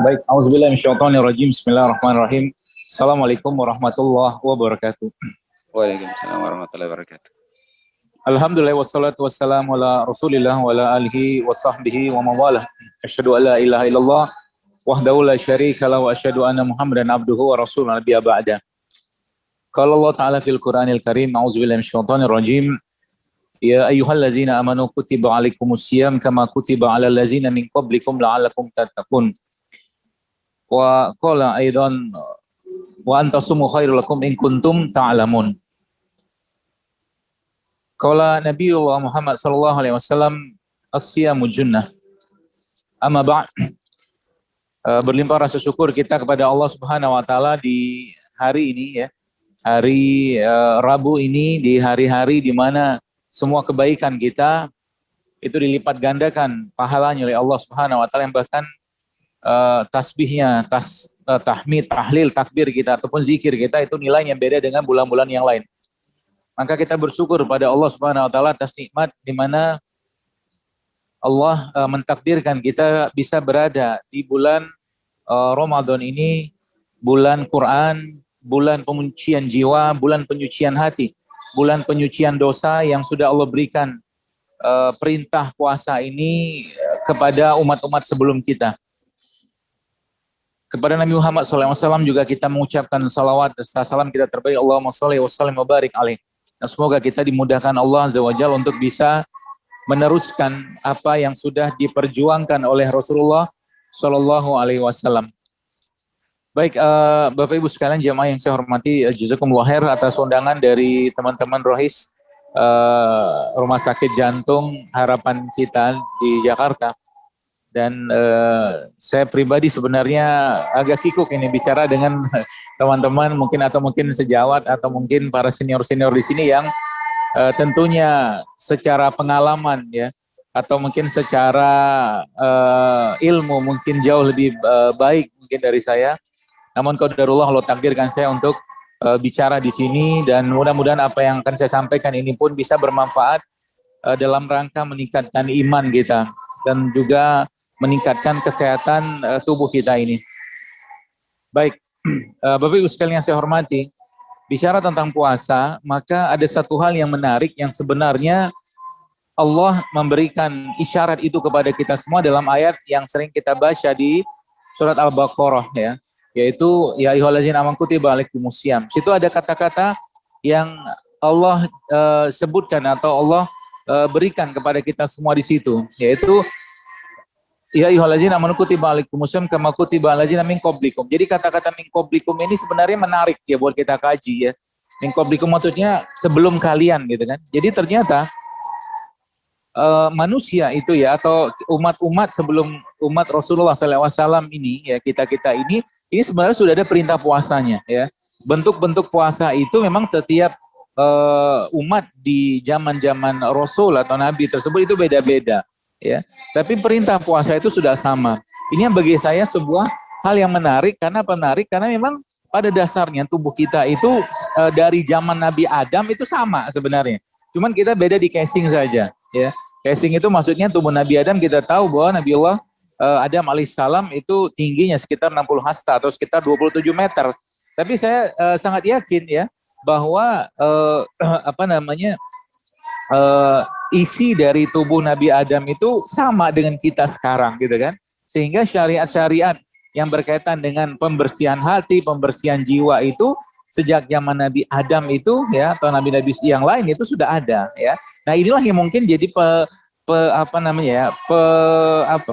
Baik, auzubillahi minasyaitonirrajim. Bismillahirrahmanirrahim. Assalamualaikum warahmatullahi wabarakatuh. Waalaikumsalam warahmatullahi wabarakatuh. Alhamdulillah wassalatu wassalamu ala Rasulillah wa ala alihi wa sahbihi wa mawalah. Asyhadu an la ilaha illallah wahdahu la syarika lahu wa asyhadu anna Muhammadan abduhu wa rasuluhu nabiyya ba'da. Qala Allah Ta'ala fil Qur'anil Karim, auzubillahi minasyaitonir rajim. Ya ayyuhallazina amanu kutiba alaikumusiyam kama kutiba alal ladzina min qablikum la'allakum tattaqun. Wa qala aidan wa antasumu khairul lakum in kuntum ta'lamun. Qala Nabiullah Muhammad sallallahu alaihi wasallam as-siyamu junnah. Amma ba'd. Berlimpah rasa syukur kita kepada Allah Subhanahu wa taala di hari ini ya. Hari Rabu ini, di hari-hari di mana semua kebaikan kita itu dilipat gandakan pahalanya oleh Allah Subhanahu wa taala, yang bahkan tasbihnya, tahmid, tahlil, takbir kita ataupun zikir kita itu nilainya beda dengan bulan-bulan yang lain. Maka kita bersyukur pada Allah Subhanahu wa taala atas nikmat di mana Allah mentakdirkan kita bisa berada di bulan Ramadan ini, bulan Quran, bulan penyucian jiwa, bulan penyucian hati, bulan penyucian dosa yang sudah Allah berikan perintah puasa ini kepada umat-umat sebelum kita. Kepada Nabi Muhammad SAW juga kita mengucapkan salawat dan salam kita terbaik. Allahumma sholli wa sallim wa barik alaih. Dan semoga kita dimudahkan Allah Azza wa Jalla untuk bisa meneruskan apa yang sudah diperjuangkan oleh Rasulullah Shallallahu Alaihi Wasallam. Baik, Bapak Ibu sekalian jamaah yang saya hormati, jazakumullah khair atas undangan dari teman-teman Rohis Rumah Sakit Jantung Harapan Kita di Jakarta. Dan saya pribadi sebenarnya agak kikuk ini bicara dengan teman-teman mungkin sejawat atau mungkin para senior-senior di sini yang tentunya secara pengalaman ya atau mungkin secara ilmu mungkin jauh lebih baik mungkin dari saya. Namun qadarullah Allah takdirkan saya untuk bicara di sini, dan mudah-mudahan apa yang akan saya sampaikan ini pun bisa bermanfaat dalam rangka meningkatkan iman kita dan juga meningkatkan kesehatan tubuh kita ini. Baik, Bapak Ibu sekalian yang saya hormati, bicara tentang puasa, maka ada satu hal yang menarik yang sebenarnya Allah memberikan isyarat itu kepada kita semua dalam ayat yang sering kita baca di surat Al-Baqarah ya, yaitu ya ayyuhallazina amanu kutiba alaikumusiyam. Situ ada kata-kata yang Allah sebutkan atau Allah berikan kepada kita semua di situ, yaitu ya ayyuhallazina amanu kutiba alaikumusiyam kama kutiba alal ladzina min qablikum. Jadi kata-kata min qablikum ini sebenarnya menarik ya buat kita kaji ya. Min qablikum maksudnya sebelum kalian gitu kan. Jadi ternyata manusia itu ya atau umat-umat sebelum umat Rasulullah SAW ini ya, kita ini sebenarnya sudah ada perintah puasanya ya. Bentuk-bentuk puasa itu memang setiap umat di zaman-zaman Rasul atau Nabi tersebut itu beda-beda ya. Tapi perintah puasa itu sudah sama. Ini yang bagi saya sebuah hal yang menarik. Karena memang pada dasarnya tubuh kita itu dari zaman Nabi Adam itu sama sebenarnya. Cuman kita beda di casing saja ya. Casing itu maksudnya tubuh Nabi Adam, kita tahu bahwa Nabiullah Adam alaihissalam itu tingginya sekitar 60 hasta atau sekitar 27 meter. Tapi saya sangat yakin ya bahwa isi dari tubuh Nabi Adam itu sama dengan kita sekarang gitu kan. Sehingga syariat-syariat yang berkaitan dengan pembersihan hati, pembersihan jiwa itu sejak zaman Nabi Adam itu ya atau nabi-nabi yang lain itu sudah ada ya. Nah, inilah yang mungkin jadi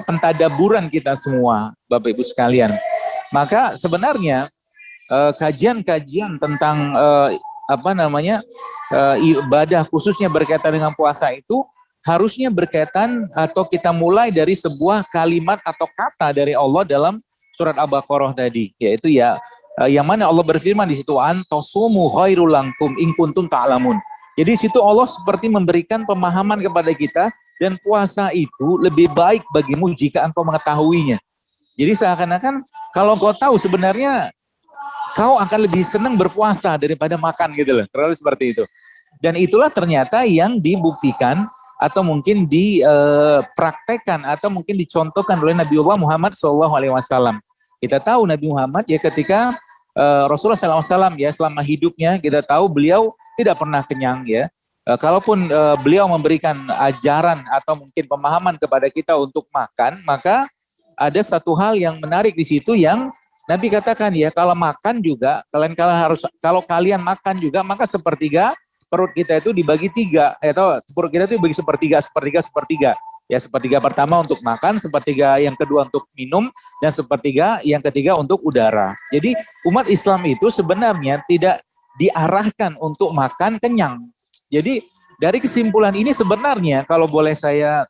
pentadaburan kita semua Bapak Ibu sekalian. Maka sebenarnya kajian-kajian tentang ibadah khususnya berkaitan dengan puasa itu harusnya berkaitan atau kita mulai dari sebuah kalimat atau kata dari Allah dalam surat Al-Baqarah tadi, yaitu ya yang mana Allah berfirman di situ antasumu khairul lakum in kuntum ta'lamun. Jadi di situ Allah seperti memberikan pemahaman kepada kita, dan puasa itu lebih baik bagimu jika engkau mengetahuinya. Jadi seakan-akan kalau kau tahu sebenarnya kau akan lebih senang berpuasa daripada makan gitu loh. Terlalu seperti itu. Dan itulah ternyata yang dibuktikan atau mungkin dipraktekkan atau mungkin dicontohkan oleh Nabiullah Muhammad SAW. Kita tahu Nabi Muhammad ya ketika Rasulullah SAW ya selama hidupnya kita tahu beliau tidak pernah kenyang ya. Kalaupun beliau memberikan ajaran atau mungkin pemahaman kepada kita untuk makan, maka ada satu hal yang menarik di situ yang Nabi katakan ya, kalau makan juga kalau kalian makan juga maka sepertiga perut kita itu dibagi tiga, atau perut kita itu dibagi sepertiga. Ya, sepertiga pertama untuk makan, sepertiga yang kedua untuk minum, dan sepertiga yang ketiga untuk udara. Jadi umat Islam itu sebenarnya tidak diarahkan untuk makan kenyang. Jadi dari kesimpulan ini sebenarnya kalau boleh saya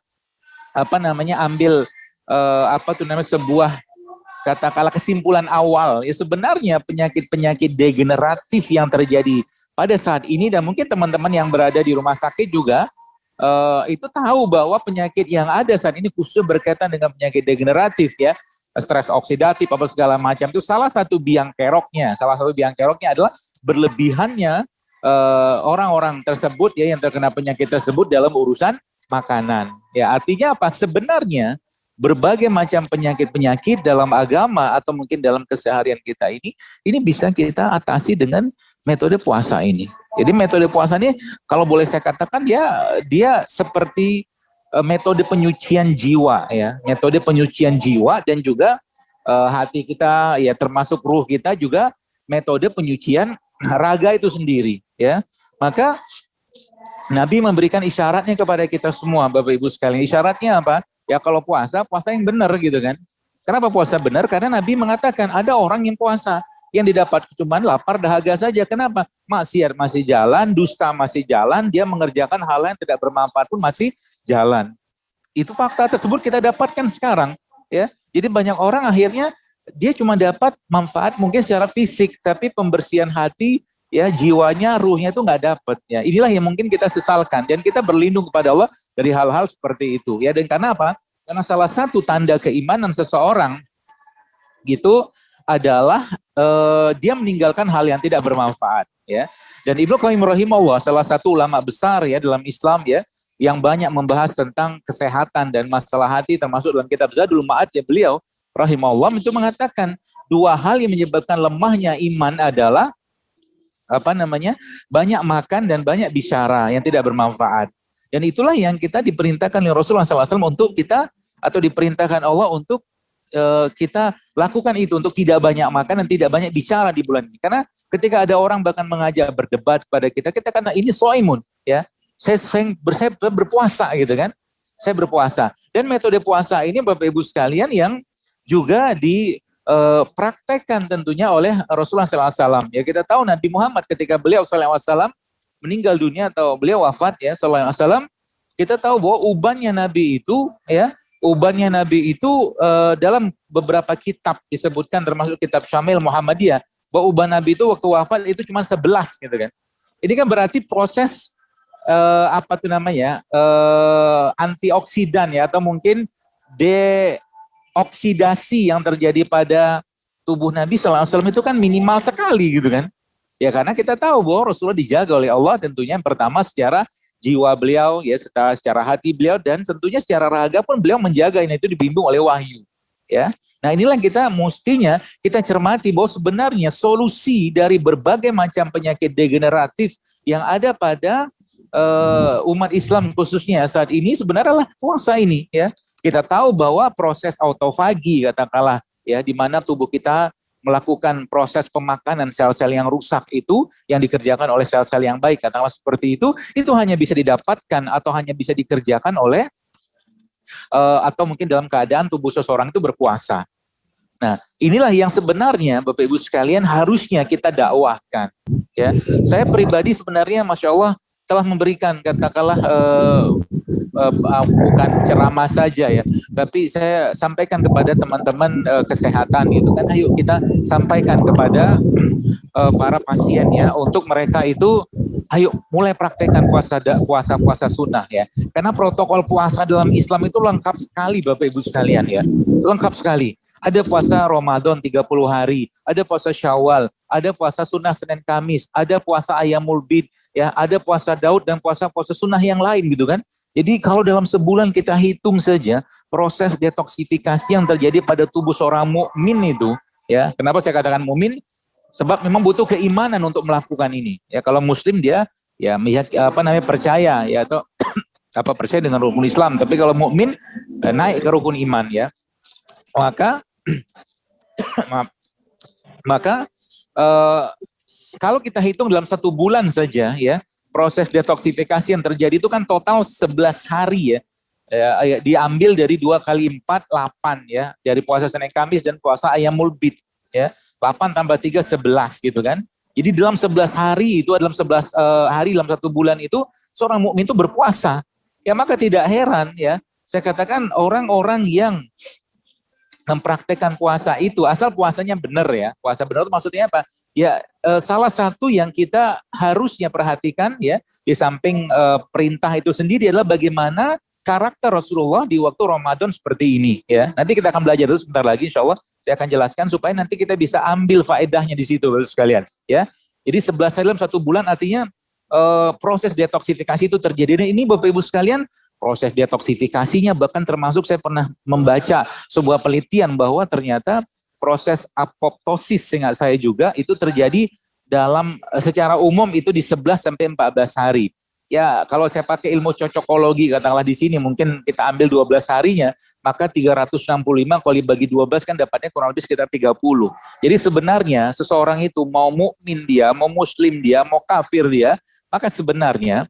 ambil sebuah katakanlah kesimpulan awal, ya sebenarnya penyakit-penyakit degeneratif yang terjadi pada saat ini, dan mungkin teman-teman yang berada di rumah sakit juga itu tahu bahwa penyakit yang ada saat ini khusus berkaitan dengan penyakit degeneratif ya, stres oksidatif apa segala macam, itu salah satu biang keroknya adalah berlebihannya orang-orang tersebut ya yang terkena penyakit tersebut dalam urusan makanan. Ya, artinya apa? Sebenarnya berbagai macam penyakit-penyakit dalam agama atau mungkin dalam keseharian kita ini bisa kita atasi dengan metode puasa ini. Jadi metode puasa ini kalau boleh saya katakan dia seperti metode penyucian jiwa ya, metode penyucian jiwa, dan juga hati kita ya termasuk ruh kita juga metode penyucian raga itu sendiri ya. Maka Nabi memberikan isyaratnya kepada kita semua Bapak Ibu sekalian. Isyaratnya apa? Ya kalau puasa yang benar gitu kan. Kenapa puasa benar? Karena Nabi mengatakan ada orang yang puasa yang didapat cuma lapar dahaga saja. Kenapa? Maksiat masih jalan, dusta masih jalan, dia mengerjakan hal yang tidak bermanfaat pun masih jalan. Itu fakta tersebut kita dapatkan sekarang ya. Jadi banyak orang akhirnya dia cuma dapat manfaat mungkin secara fisik, tapi pembersihan hati ya, jiwanya, ruhnya itu nggak dapat ya. Inilah yang mungkin kita sesalkan, dan kita berlindung kepada Allah dari hal-hal seperti itu ya. Dan karena apa? Karena salah satu tanda keimanan seseorang gitu adalah dia meninggalkan hal yang tidak bermanfaat ya. Dan Ibnu Qayyim rahimahullah salah satu ulama besar ya dalam Islam ya, yang banyak membahas tentang kesehatan dan masalah hati, termasuk dalam kitab Zadul Ma'ad ya, beliau rahimahullah itu mengatakan dua hal yang menyebabkan lemahnya iman adalah banyak makan dan banyak bicara yang tidak bermanfaat. Dan itulah yang kita diperintahkan oleh Rasulullah SAW untuk kita, atau diperintahkan Allah untuk kita lakukan itu, untuk tidak banyak makan dan tidak banyak bicara di bulan ini. Karena ketika ada orang bahkan mengajak berdebat pada kita kata ini soimun ya, saya berpuasa gitu kan, saya berpuasa. Dan metode puasa ini Bapak Ibu sekalian yang juga dipraktekkan tentunya oleh Rasulullah SAW. Ya, kita tahu Nabi Muhammad ketika beliau SAW meninggal dunia atau beliau wafat ya SAW, kita tahu bahwa ubannya Nabi itu dalam beberapa kitab disebutkan, termasuk kitab Syamil Muhammadiyah, bahwa uban Nabi itu waktu wafat itu cuma 11 gitu kan. Ini kan berarti proses antioksidan ya, atau mungkin oksidasi yang terjadi pada tubuh Nabi SAW itu kan minimal sekali gitu kan. Ya karena kita tahu bahwa Rasulullah dijaga oleh Allah tentunya, yang pertama secara jiwa beliau ya, secara hati beliau, dan tentunya secara raga pun beliau menjaga, ini itu dibimbing oleh wahyu ya. Nah inilah kita mestinya kita cermati bahwa sebenarnya solusi dari berbagai macam penyakit degeneratif yang ada pada umat Islam khususnya saat ini sebenarnya puasa ini ya. Kita tahu bahwa proses autofagi katakanlah ya, di mana tubuh kita melakukan proses pemakanan sel-sel yang rusak itu yang dikerjakan oleh sel-sel yang baik, katakanlah seperti itu hanya bisa didapatkan atau hanya bisa dikerjakan oleh atau mungkin dalam keadaan tubuh seseorang itu berpuasa. Nah, inilah yang sebenarnya Bapak Ibu sekalian harusnya kita dakwahkan ya. Saya pribadi sebenarnya Masya Allah telah memberikan katakanlah bukan ceramah saja ya, tapi saya sampaikan kepada teman-teman kesehatan gitu kan, ayo kita sampaikan kepada para pasien ya, untuk mereka itu ayo mulai praktekkan puasa sunnah ya, karena protokol puasa dalam Islam itu lengkap sekali Bapak Ibu sekalian ya, lengkap sekali. Ada puasa Ramadan 30 hari, ada puasa Syawal, ada puasa sunnah Senin Kamis, ada puasa Ayyamul Bid, ya, ada puasa Daud dan puasa sunnah yang lain gitu kan. Jadi kalau dalam sebulan kita hitung saja proses detoksifikasi yang terjadi pada tubuh seorang mukmin itu, ya. Kenapa saya katakan mukmin? Sebab memang butuh keimanan untuk melakukan ini. Ya, kalau muslim dia ya percaya ya atau percaya dengan rukun Islam, tapi kalau mukmin naik ke rukun iman ya. Maka maka kalau kita hitung dalam 1 bulan saja ya, proses detoksifikasi yang terjadi itu kan total 11 hari ya. Diambil dari 2 kali 4, 8 ya. Dari puasa Senin Kamis dan puasa Ayyamul Bid ya. 8 tambah 3, 11 gitu kan. Jadi dalam 11 hari itu, dalam 11 hari dalam 1 bulan itu, seorang mukmin itu berpuasa. Ya maka tidak heran ya, saya katakan orang-orang yang mempraktekkan puasa itu, asal puasanya benar ya. Puasa benar itu maksudnya apa? Ya, salah satu yang kita harusnya perhatikan ya, di samping perintah itu sendiri adalah bagaimana karakter Rasulullah di waktu Ramadan seperti ini ya. Nanti kita akan belajar dulu sebentar lagi, insya Allah saya akan jelaskan supaya nanti kita bisa ambil faedahnya di situ sekalian ya. Jadi 11 hari dalam 1 bulan artinya proses detoksifikasi itu terjadi. Dan ini Bapak Ibu sekalian, proses detoksifikasinya bahkan termasuk saya pernah membaca sebuah penelitian bahwa ternyata proses apoptosis seingat saya juga itu terjadi dalam secara umum itu di 11 sampai 14 hari. Ya, kalau saya pakai ilmu cocokologi katakanlah di sini mungkin kita ambil 12 harinya, maka 365 kali bagi 12 kan dapatnya kurang lebih sekitar 30. Jadi sebenarnya seseorang itu mau mukmin dia, mau muslim dia, mau kafir dia, maka sebenarnya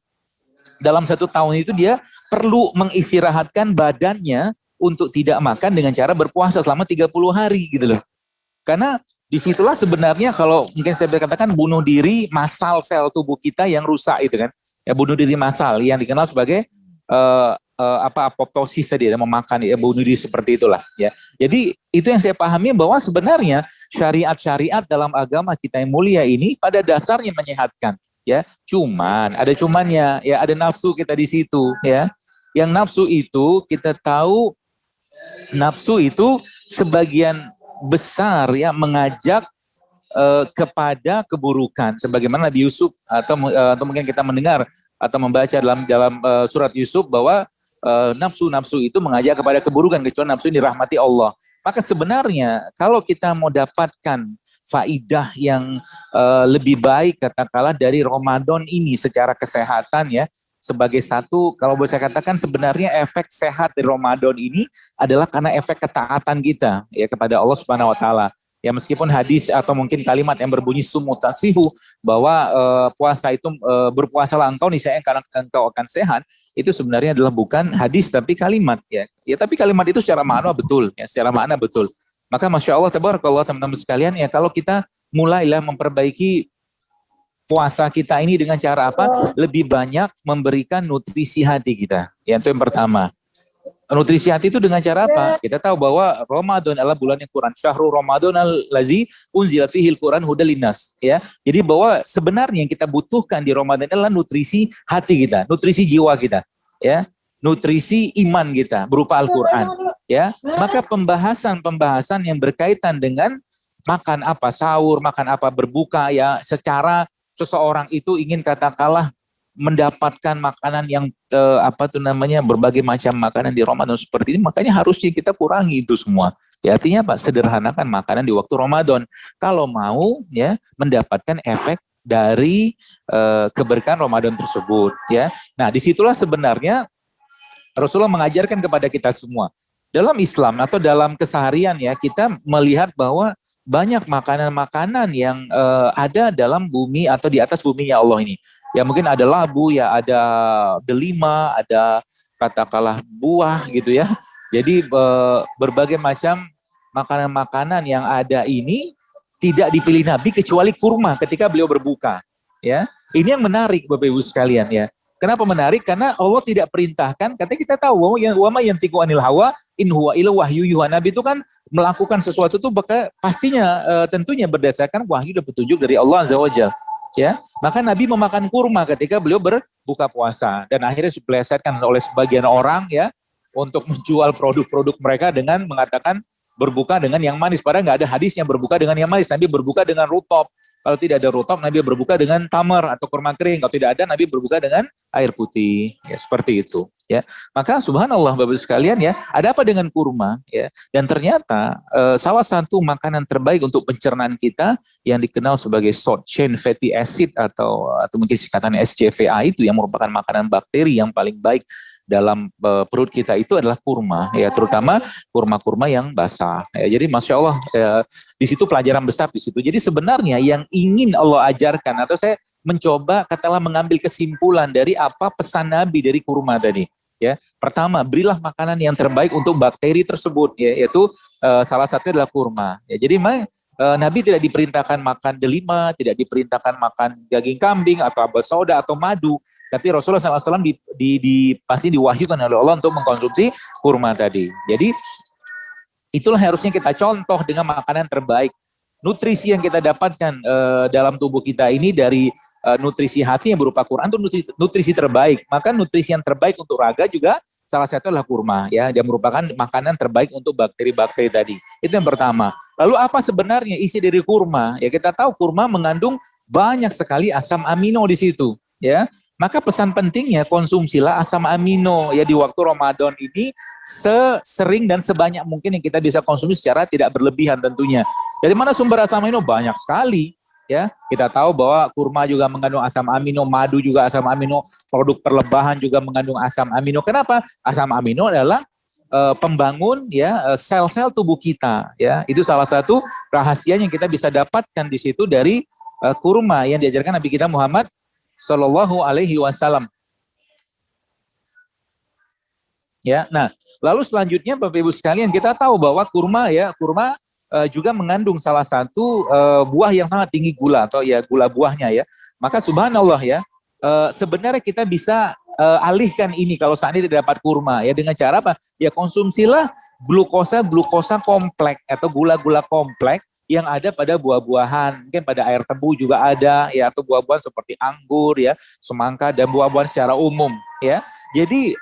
dalam 1 tahun itu dia perlu mengistirahatkan badannya untuk tidak makan dengan cara berpuasa selama 30 hari gitu loh. Karena disitulah sebenarnya kalau mungkin saya katakan bunuh diri massal sel tubuh kita yang rusak itu kan. Ya, bunuh diri massal yang dikenal sebagai apoptosis tadi, ya, memakan ya, bunuh diri seperti itulah ya. Jadi itu yang saya pahami bahwa sebenarnya syariat-syariat dalam agama kita yang mulia ini pada dasarnya menyehatkan ya. Cuman ada cumannya ya, ada nafsu kita di situ ya. Yang nafsu itu kita tahu nafsu itu sebagian besar ya mengajak kepada keburukan, sebagaimana Nabi Yusuf atau mungkin kita mendengar atau membaca dalam surat Yusuf bahwa nafsu-nafsu itu mengajak kepada keburukan kecuali nafsu ini dirahmati Allah. Maka sebenarnya kalau kita mau dapatkan faidah yang lebih baik katakanlah dari Ramadan ini secara kesehatan ya, sebagai satu kalau boleh saya katakan sebenarnya efek sehat dari Ramadan ini adalah karena efek ketaatan kita ya kepada Allah Subhanahu wa taala. Ya meskipun hadis atau mungkin kalimat yang berbunyi sumutasihu bahwa puasa itu berpuasalah engkau niscaya karena engkau akan sehat, itu sebenarnya adalah bukan hadis tapi kalimat ya. Ya tapi kalimat itu secara makna betul ya, secara makna betul. Maka Masya Allah tabarakallah teman-teman sekalian ya, kalau kita mulailah memperbaiki puasa kita ini dengan cara apa? Lebih banyak memberikan nutrisi hati kita. Ya, itu yang pertama. Nutrisi hati itu dengan cara apa? Kita tahu bahwa Ramadan adalah bulannya Quran. Syahrul Ramadan allazi unzila fihil Quran hudal linnas, ya. Jadi bahwa sebenarnya yang kita butuhkan di Ramadan adalah nutrisi hati kita, nutrisi jiwa kita, ya. Nutrisi iman kita berupa Al-Qur'an, ya. Maka pembahasan yang berkaitan dengan makan apa sahur, makan apa berbuka ya, secara seseorang itu ingin katakanlah mendapatkan makanan yang berbagai macam makanan di Ramadan seperti ini, makanya harusnya kita kurangi itu semua. Ya, artinya Pak, sederhanakan makanan di waktu Ramadan kalau mau ya mendapatkan efek dari keberkahan Ramadan tersebut ya. Nah, disitulah sebenarnya Rasulullah mengajarkan kepada kita semua. Dalam Islam atau dalam keseharian ya, kita melihat bahwa banyak makanan-makanan yang ada dalam bumi atau di atas buminya Allah ini. Ya mungkin ada labu, ya ada delima, ada katakanlah buah gitu ya. Jadi berbagai macam makanan-makanan yang ada ini tidak dipilih Nabi kecuali kurma ketika beliau berbuka. Ya, ini yang menarik Bapak Ibu sekalian ya. Kenapa menarik? Karena Allah tidak perintahkan. Katanya kita tahu wa ma yantiqu anil hawa in huwa illa wahyu yuha. Nabi itu kan melakukan sesuatu itu pastinya tentunya berdasarkan wahyu dan petunjuk dari Allah Azza wa Jalla. Ya, maka Nabi memakan kurma ketika beliau berbuka puasa dan akhirnya dipelesetkan oleh sebagian orang ya untuk menjual produk-produk mereka dengan mengatakan berbuka dengan yang manis. Padahal nggak ada hadisnya berbuka dengan yang manis. Nabi berbuka dengan rutop. Kalau tidak ada rutab, Nabi berbuka dengan tamar atau kurma kering. Kalau tidak ada, Nabi berbuka dengan air putih. Ya, seperti itu. Ya, maka subhanallah Bapak sekalian ya, ada apa dengan kurma? Ya, dan ternyata salah satu makanan terbaik untuk pencernaan kita yang dikenal sebagai short chain fatty acid atau mungkin singkatannya SCFA itu yang merupakan makanan bakteri yang paling baik dalam perut kita itu adalah kurma, ya, terutama kurma-kurma yang basah. Ya, jadi masya Allah, di situ pelajaran besar di situ. Jadi sebenarnya yang ingin Allah ajarkan, atau saya mencoba katakanlah mengambil kesimpulan dari apa pesan Nabi dari kurma tadi. Ya, pertama, berilah makanan yang terbaik untuk bakteri tersebut, ya, yaitu salah satunya adalah kurma. Ya, jadi Nabi tidak diperintahkan makan delima, tidak diperintahkan makan daging kambing atau abas soda atau madu. Tapi Rasulullah SAW pasti diwahyukan oleh Allah untuk mengkonsumsi kurma tadi. Jadi itulah harusnya kita contoh dengan makanan terbaik. Nutrisi yang kita dapatkan dalam tubuh kita ini dari nutrisi hati yang berupa Quran itu nutrisi terbaik. Maka nutrisi yang terbaik untuk raga juga salah satu adalah kurma, ya. Dia merupakan makanan terbaik untuk bakteri-bakteri tadi. Itu yang pertama. Lalu apa sebenarnya isi dari kurma? Ya, kita tahu kurma mengandung banyak sekali asam amino di situ, ya. Maka pesan pentingnya konsumsilah asam amino ya di waktu Ramadan ini sesering dan sebanyak mungkin yang kita bisa konsumsi secara tidak berlebihan tentunya. Dari mana sumber asam amino? Banyak sekali ya. Kita tahu bahwa kurma juga mengandung asam amino, madu juga asam amino, produk perlebahan juga mengandung asam amino. Kenapa? Asam amino adalah pembangun ya sel-sel tubuh kita ya. Itu salah satu rahasia yang kita bisa dapatkan di situ dari kurma yang diajarkan Nabi kita Muhammad Sallallahu Alaihi Wasallam. Ya, nah, lalu selanjutnya Bapak Ibu sekalian kita tahu bahwa kurma juga mengandung salah satu buah yang sangat tinggi gula atau ya gula buahnya ya. Maka subhanallah ya, sebenarnya kita bisa alihkan ini kalau saat ini tidak dapat kurma ya dengan cara apa? Ya konsumsilah glukosa kompleks atau gula-gula kompleks yang ada pada buah-buahan, mungkin pada air tebu juga ada ya, atau buah-buahan seperti anggur ya, semangka dan buah-buahan secara umum ya. Jadi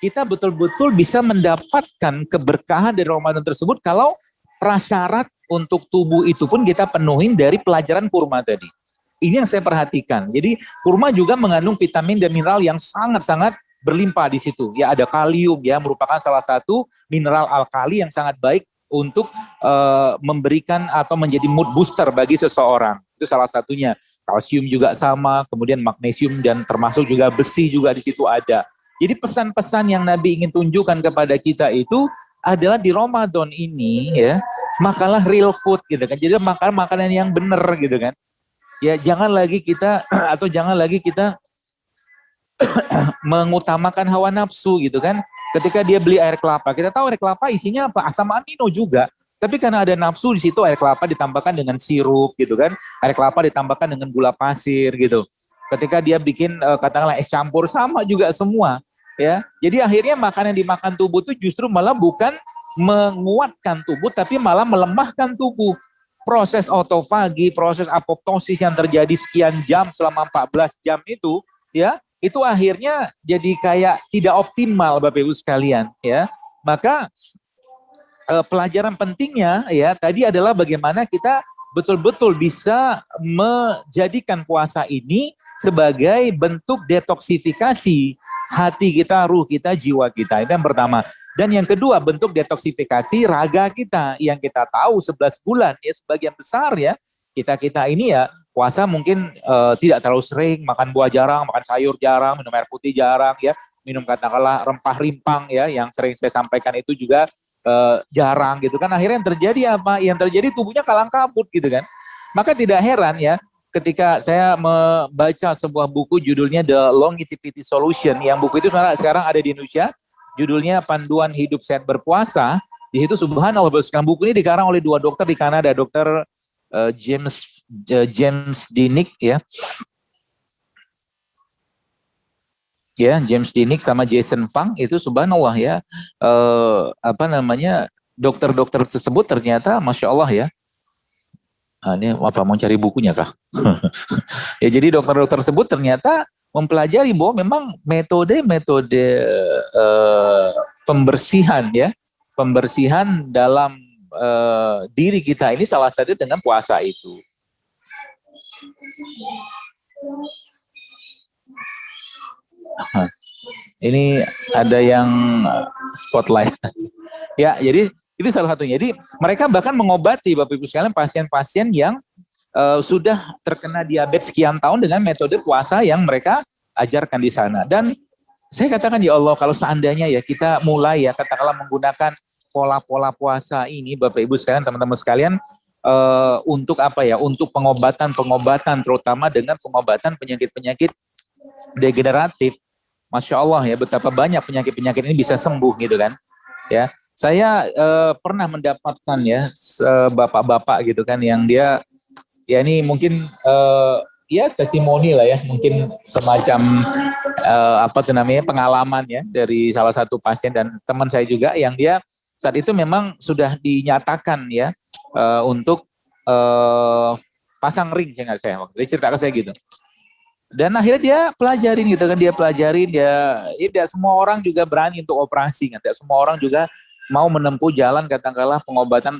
kita betul-betul bisa mendapatkan keberkahan dari Ramadan tersebut kalau prasyarat untuk tubuh itu pun kita penuhin dari pelajaran kurma tadi. Ini yang saya perhatikan. Jadi kurma juga mengandung vitamin dan mineral yang sangat-sangat berlimpah di situ. Ya, ada kalium ya, merupakan salah satu mineral alkali yang sangat baik untuk memberikan atau menjadi mood booster bagi seseorang. Itu salah satunya. Kalsium juga sama, kemudian magnesium dan termasuk juga besi juga di situ ada. Jadi pesan-pesan yang Nabi ingin tunjukkan kepada kita itu adalah di Ramadan ini ya, makanlah real food gitu kan. Jadi makan makanan yang benar gitu kan. Ya, jangan lagi kita mengutamakan hawa nafsu gitu kan. Ketika dia beli air kelapa, kita tahu air kelapa isinya apa? Asam amino juga. Tapi karena ada nafsu di situ, air kelapa ditambahkan dengan sirup gitu kan. Air kelapa ditambahkan dengan gula pasir gitu. Ketika dia bikin katakanlah es campur sama juga semua, ya. Jadi akhirnya makanan yang dimakan tubuh itu justru malah bukan menguatkan tubuh tapi malah melemahkan tubuh. Proses autofagi, proses apoptosis yang terjadi sekian jam selama 14 jam itu, ya. Itu akhirnya jadi kayak tidak optimal Bapak Ibu sekalian ya. Maka pelajaran pentingnya ya tadi adalah bagaimana kita betul-betul bisa menjadikan puasa ini sebagai bentuk detoksifikasi hati kita, ruh kita, jiwa kita. Itu yang pertama. Dan yang kedua bentuk detoksifikasi raga kita yang kita tahu 11 bulan ya sebagian besar ya kita ini ya puasa mungkin tidak terlalu sering, makan buah jarang, makan sayur jarang, minum air putih jarang ya, minum katakanlah rempah rimpang ya, yang sering saya sampaikan itu juga jarang gitu kan. Akhirnya yang terjadi apa? Yang terjadi tubuhnya kalang kabut gitu kan. Maka tidak heran ya ketika saya membaca sebuah buku judulnya The Longevity Solution, yang buku itu sekarang ada di Indonesia, judulnya Panduan Hidup Sehat Berpuasa. Di situ subhanallah, buku ini dikarang oleh dua dokter di Kanada, dokter James Dinick ya. Ya, James Dinick sama Jason Fung itu subhanallah ya. Dokter-dokter tersebut ternyata Masya Allah ya. Nah, ini apa mau cari bukunya kah? Ya, jadi dokter-dokter tersebut ternyata mempelajari bahwa memang metode pembersihan ya, pembersihan dalam diri kita ini salah satu dengan puasa itu. Ini ada yang spotlight. Ya, jadi itu salah satunya. Jadi mereka bahkan mengobati Bapak Ibu sekalian pasien-pasien yang sudah terkena diabetes sekian tahun dengan metode puasa yang mereka ajarkan di sana. Dan saya katakan ya Allah, kalau seandainya ya kita mulai ya katakanlah menggunakan pola-pola puasa ini Bapak Ibu sekalian, teman-teman sekalian, untuk apa ya? Untuk pengobatan terutama dengan pengobatan penyakit-penyakit degeneratif. Masya Allah ya, betapa banyak penyakit-penyakit ini bisa sembuh gitu kan. Ya, saya pernah mendapatkan ya bapak-bapak gitu kan yang dia ya ini mungkin ya testimoni lah ya, mungkin semacam apa tuh namanya pengalaman ya dari salah satu pasien dan teman saya juga yang dia saat itu memang sudah dinyatakan ya untuk pasang ring, saya nggak saya waktu dia cerita ke saya gitu. Dan akhirnya dia pelajarin gitu kan, tidak semua orang juga berani untuk operasi, tidak semua orang juga mau menempuh jalan katakanlah pengobatan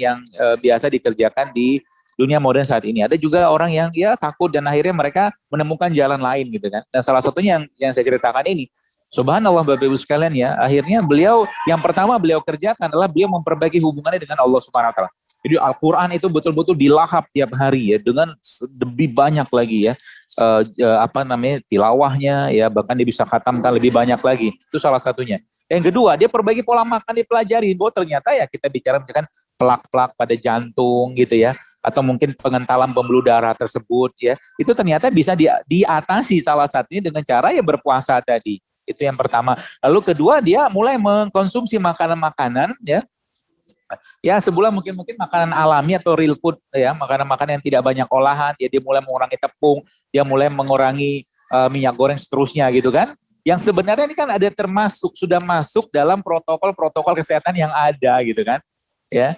yang biasa dikerjakan di dunia modern saat ini. Ada juga orang yang ya takut dan akhirnya mereka menemukan jalan lain gitu kan. Dan salah satunya yang saya ceritakan ini, subhanallah Bapak Ibu sekalian ya, akhirnya yang pertama beliau kerjakan adalah beliau memperbaiki hubungannya dengan Allah Subhanahu wa taala. Jadi Al-Qur'an itu betul-betul dilahap tiap hari ya dengan lebih banyak lagi ya. Tilawahnya ya, bahkan dia bisa khatamkan lebih banyak lagi. Itu salah satunya. Yang kedua, dia perbaiki pola makan, dipelajari bahwa ternyata ya kita bicara misalkan plak-plak pada jantung gitu ya, atau mungkin pengentalan pembuluh darah tersebut ya, itu ternyata bisa diatasi salah satunya dengan cara ya berpuasa tadi. Itu yang pertama. Lalu kedua, dia mulai mengkonsumsi makanan-makanan ya sebulan mungkin makanan alami atau real food ya, makanan-makanan yang tidak banyak olahan ya, dia mulai mengurangi tepung, dia mulai mengurangi minyak goreng seterusnya gitu kan, yang sebenarnya ini kan sudah masuk dalam protokol kesehatan yang ada gitu kan ya,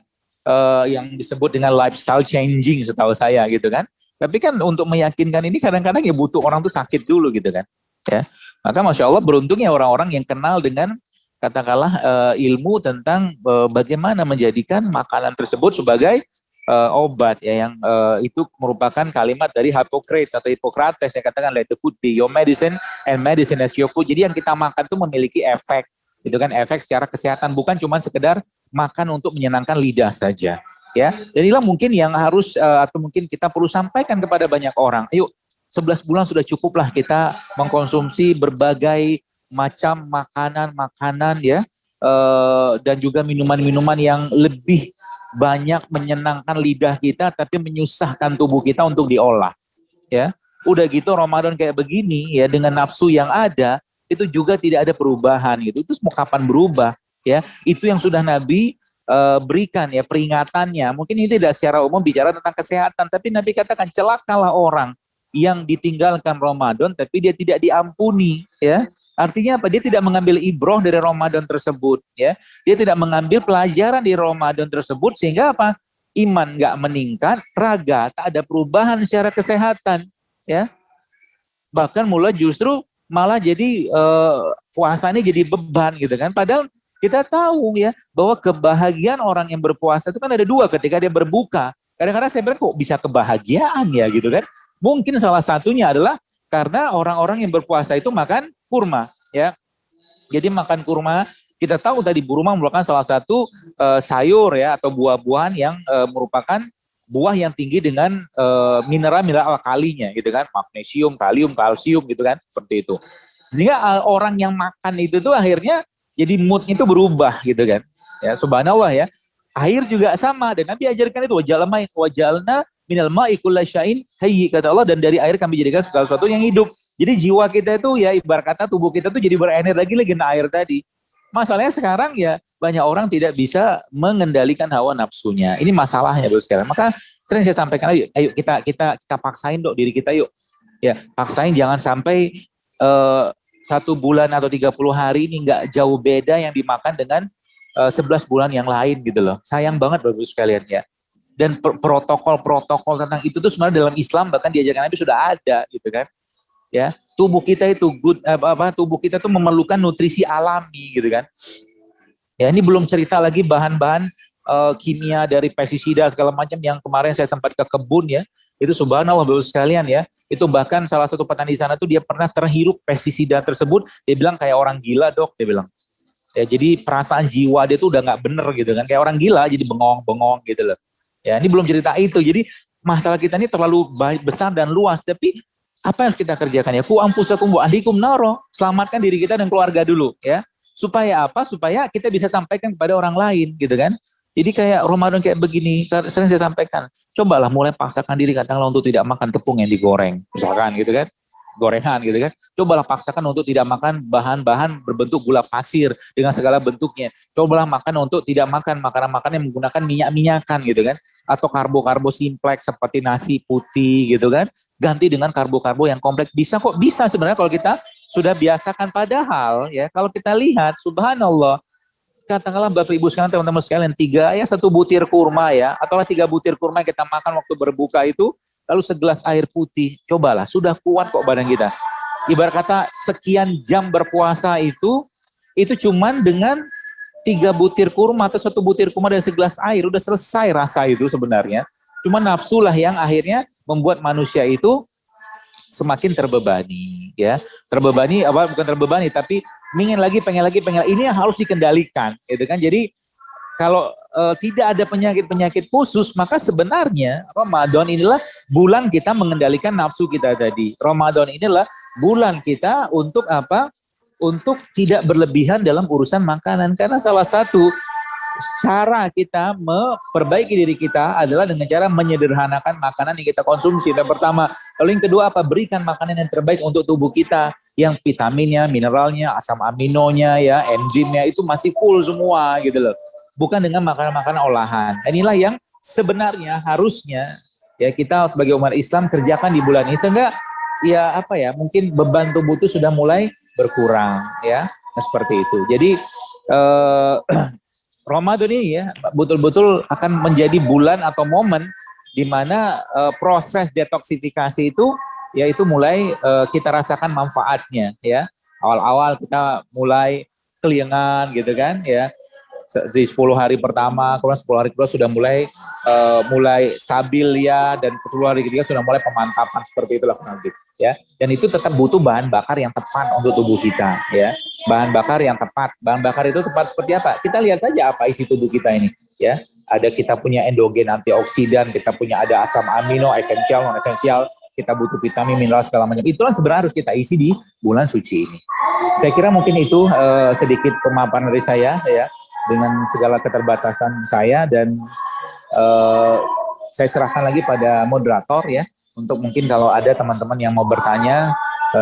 yang disebut dengan lifestyle changing setahu saya gitu kan. Tapi kan untuk meyakinkan ini kadang-kadang ya butuh orang tuh sakit dulu gitu kan ya. Maka Masya Allah beruntungnya orang-orang yang kenal dengan katakanlah ilmu tentang bagaimana menjadikan makanan tersebut sebagai obat ya, yang itu merupakan kalimat dari Hippocrates atau Hippocrates yang katakan let the food be your medicine and medicine as your food. Jadi yang kita makan itu memiliki efek, itu kan efek secara kesehatan, bukan cuma sekedar makan untuk menyenangkan lidah saja ya. Dan inilah mungkin yang harus atau mungkin kita perlu sampaikan kepada banyak orang. Ayo, 11 bulan sudah cukuplah kita mengkonsumsi berbagai macam makanan ya, dan juga minuman-minuman yang lebih banyak menyenangkan lidah kita tapi menyusahkan tubuh kita untuk diolah ya. Udah gitu Ramadan kayak begini ya, dengan nafsu yang ada itu juga tidak ada perubahan gitu. Itu mau kapan berubah ya? Itu yang sudah Nabi berikan ya peringatannya. Mungkin ini tidak secara umum bicara tentang kesehatan, tapi Nabi katakan celakalah orang yang ditinggalkan Ramadan tapi dia tidak diampuni ya. Artinya apa? Dia tidak mengambil ibroh dari Ramadan tersebut ya. Dia tidak mengambil pelajaran di Ramadan tersebut sehingga apa? Iman nggak meningkat, raga tak ada perubahan secara kesehatan ya. Bahkan justru malah jadi puasanya jadi beban gitu kan. Padahal kita tahu ya bahwa kebahagiaan orang yang berpuasa itu kan ada dua ketika dia berbuka. Kadang-kadang saya bilang kok bisa kebahagiaan ya gitu kan. Mungkin salah satunya adalah karena orang-orang yang berpuasa itu makan kurma ya. Jadi makan kurma, kita tahu tadi kurma merupakan salah satu sayur ya atau buah-buahan yang merupakan buah yang tinggi dengan mineral alkalinya gitu kan, magnesium, kalium, kalsium gitu kan, seperti itu. Sehingga orang yang makan itu tuh akhirnya jadi moodnya itu berubah gitu kan. Ya subhanallah ya. Air juga sama, dan Nabi ajarkan itu wajalna minal ma'i kullasyai'in hayy, kata Allah, dan dari air kami jadikan segala sesuatu yang hidup. Jadi jiwa kita itu ya ibarat kata tubuh kita tuh jadi berenergi lagi dengan air tadi. Masalahnya sekarang ya banyak orang tidak bisa mengendalikan hawa nafsunya. Ini masalahnya dulu sekarang. Maka sering saya sampaikan, ayo kita paksain dok diri kita yuk. Ya, paksain jangan sampai 1 bulan atau 30 hari ini nggak jauh beda yang dimakan dengan 11 bulan yang lain gitu loh. Sayang banget Bapak Ibu sekalian ya. Dan protokol tentang itu tuh sebenarnya dalam Islam bahkan diajarkan Nabi sudah ada gitu kan. Ya, tubuh kita itu tubuh kita tuh memerlukan nutrisi alami gitu kan. Ya, ini belum cerita lagi bahan-bahan kimia dari pestisida segala macam yang kemarin saya sempat ke kebun ya. Itu subhanallah Bapak sekalian ya. Itu bahkan salah satu petani di sana tuh dia pernah terhirup pestisida tersebut, dia bilang kayak orang gila dok, dia bilang. Ya, jadi perasaan jiwa dia tuh udah nggak bener gitu kan, kayak orang gila jadi bengong-bengong gitu loh. Ya ini belum cerita itu, jadi masalah kita ini terlalu besar dan luas, tapi apa yang harus kita kerjakan ya? Ku anfusakum wa ahlikum naro. Selamatkan diri kita dan keluarga dulu ya. Supaya apa? Supaya kita bisa sampaikan kepada orang lain gitu kan. Jadi kayak Ramadan kayak begini, sering saya sampaikan, cobalah mulai paksakan diri katakanlah untuk tidak makan tepung yang digoreng, misalkan gitu kan. Gorengan gitu kan. Cobalah paksakan untuk tidak makan bahan-bahan berbentuk gula pasir dengan segala bentuknya. Cobalah makan untuk tidak makan makanan-makanan yang menggunakan minyak-minyakan gitu kan. Atau karbo-karbo simpleks seperti nasi putih gitu kan. Ganti dengan karbo-karbo yang kompleks. Bisa kok, bisa sebenarnya kalau kita sudah biasakan. Padahal ya kalau kita lihat subhanallah, katakanlah Bapak Ibu sekalian, teman-teman sekalian, 1 butir kurma ya, atau 3 butir kurma yang kita makan waktu berbuka itu, lalu segelas air putih, cobalah, sudah kuat kok badan kita. Ibarat kata sekian jam berpuasa itu cuman dengan 3 butir kurma atau 1 butir kurma dan segelas air, udah selesai rasa itu sebenarnya. Cuma nafsu lah yang akhirnya membuat manusia itu semakin terbebani ya. Terbebani apa, bukan terbebani tapi pengen lagi. Ini yang harus dikendalikan gitu kan. Jadi kalau tidak ada penyakit-penyakit khusus, maka sebenarnya Ramadan inilah bulan kita mengendalikan nafsu kita tadi. Ramadan inilah bulan kita untuk apa? Untuk tidak berlebihan dalam urusan makanan. Karena salah satu cara kita memperbaiki diri kita adalah dengan cara menyederhanakan makanan yang kita konsumsi. Yang pertama. Lalu yang kedua apa? Berikan makanan yang terbaik untuk tubuh kita. Yang vitaminnya, mineralnya, asam aminonya, ya, enzimnya itu masih full semua gitu loh. Bukan dengan makanan-makanan olahan. Inilah yang sebenarnya harusnya ya kita sebagai umat Islam kerjakan di bulan ini. Sehingga ya apa ya, mungkin beban tubuh itu sudah mulai berkurang ya. Nah, seperti itu. Jadi Ramadan ini ya betul-betul akan menjadi bulan atau momen di mana proses detoksifikasi itu yaitu mulai kita rasakan manfaatnya ya. Awal-awal kita mulai kelingan gitu kan ya. Di 10 hari pertama, kemudian 10 hari kedua sudah mulai stabil ya, dan 10 hari ketiga sudah mulai pemantapan seperti itulah nanti ya. Dan itu tetap butuh bahan bakar yang tepat untuk tubuh kita ya. Bahan bakar yang tepat. Bahan bakar itu tepat seperti apa? Kita lihat saja apa isi tubuh kita ini ya. Ada kita punya endogen antioksidan, kita punya ada asam amino, esensial, non esensial, kita butuh vitamin, mineral segala macam. Itulah sebenarnya harus kita isi di bulan suci ini. Saya kira mungkin itu sedikit pemaparan dari saya ya, dengan segala keterbatasan saya, dan saya serahkan lagi pada moderator ya, untuk mungkin kalau ada teman-teman yang mau bertanya,